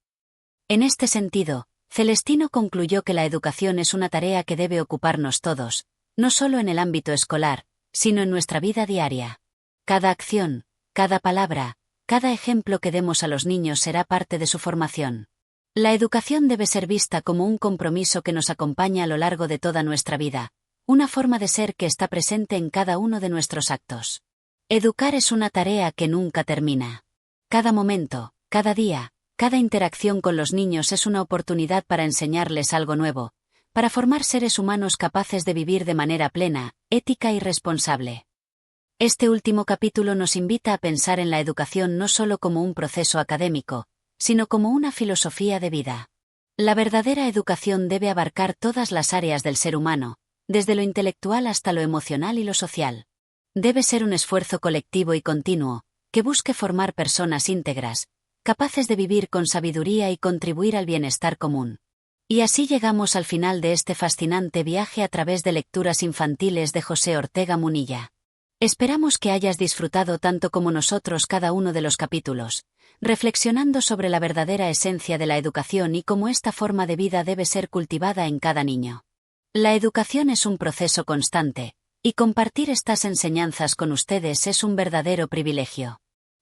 En este sentido, Celestino concluyó que la educación es una tarea que debe ocuparnos todos, no solo en el ámbito escolar, sino en nuestra vida diaria. Cada acción, cada palabra, cada ejemplo que demos a los niños será parte de su formación. La educación debe ser vista como un compromiso que nos acompaña a lo largo de toda nuestra vida, una forma de ser que está presente en cada uno de nuestros actos. Educar es una tarea que nunca termina. Cada momento, cada día, cada interacción con los niños es una oportunidad para enseñarles algo nuevo, para formar seres humanos capaces de vivir de manera plena, ética y responsable. Este último capítulo nos invita a pensar en la educación no solo como un proceso académico, sino como una filosofía de vida. La verdadera educación debe abarcar todas las áreas del ser humano, desde lo intelectual hasta lo emocional y lo social. Debe ser un esfuerzo colectivo y continuo, que busque formar personas íntegras, capaces de vivir con sabiduría y contribuir al bienestar común. Y así llegamos al final de este fascinante viaje a través de lecturas infantiles de José Ortega Munilla. Esperamos que hayas disfrutado tanto como nosotros cada uno de los capítulos, reflexionando sobre la verdadera esencia de la educación y cómo esta forma de vida debe ser cultivada en cada niño. La educación es un proceso constante, y compartir estas enseñanzas con ustedes es un verdadero privilegio.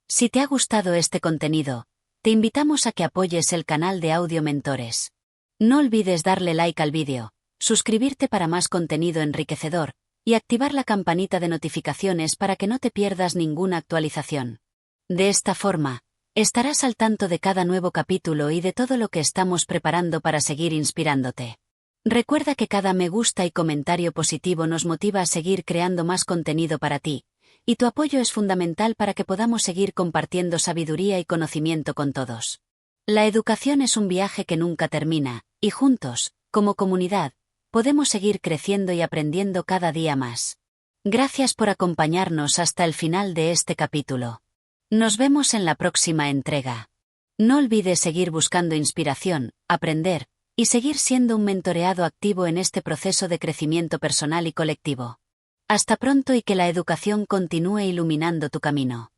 Si te ha gustado este contenido, te invitamos a que apoyes el canal de Audio Mentores. No olvides darle like al vídeo, suscribirte para más contenido enriquecedor, y activar la campanita de notificaciones para que no te pierdas ninguna actualización. De esta forma, estarás al tanto de cada nuevo capítulo y de todo lo que estamos preparando para seguir inspirándote. Recuerda que cada me gusta y comentario positivo nos motiva a seguir creando más contenido para ti, y tu apoyo es fundamental para que podamos seguir compartiendo sabiduría y conocimiento con todos. La educación es un viaje que nunca termina, y juntos, como comunidad, podemos seguir creciendo y aprendiendo cada día más. Gracias por acompañarnos hasta el final de este capítulo. Nos vemos en la próxima entrega. No olvides seguir buscando inspiración, aprender, y seguir siendo un mentoreado activo en este proceso de crecimiento personal y colectivo. Hasta pronto y que la educación continúe iluminando tu camino.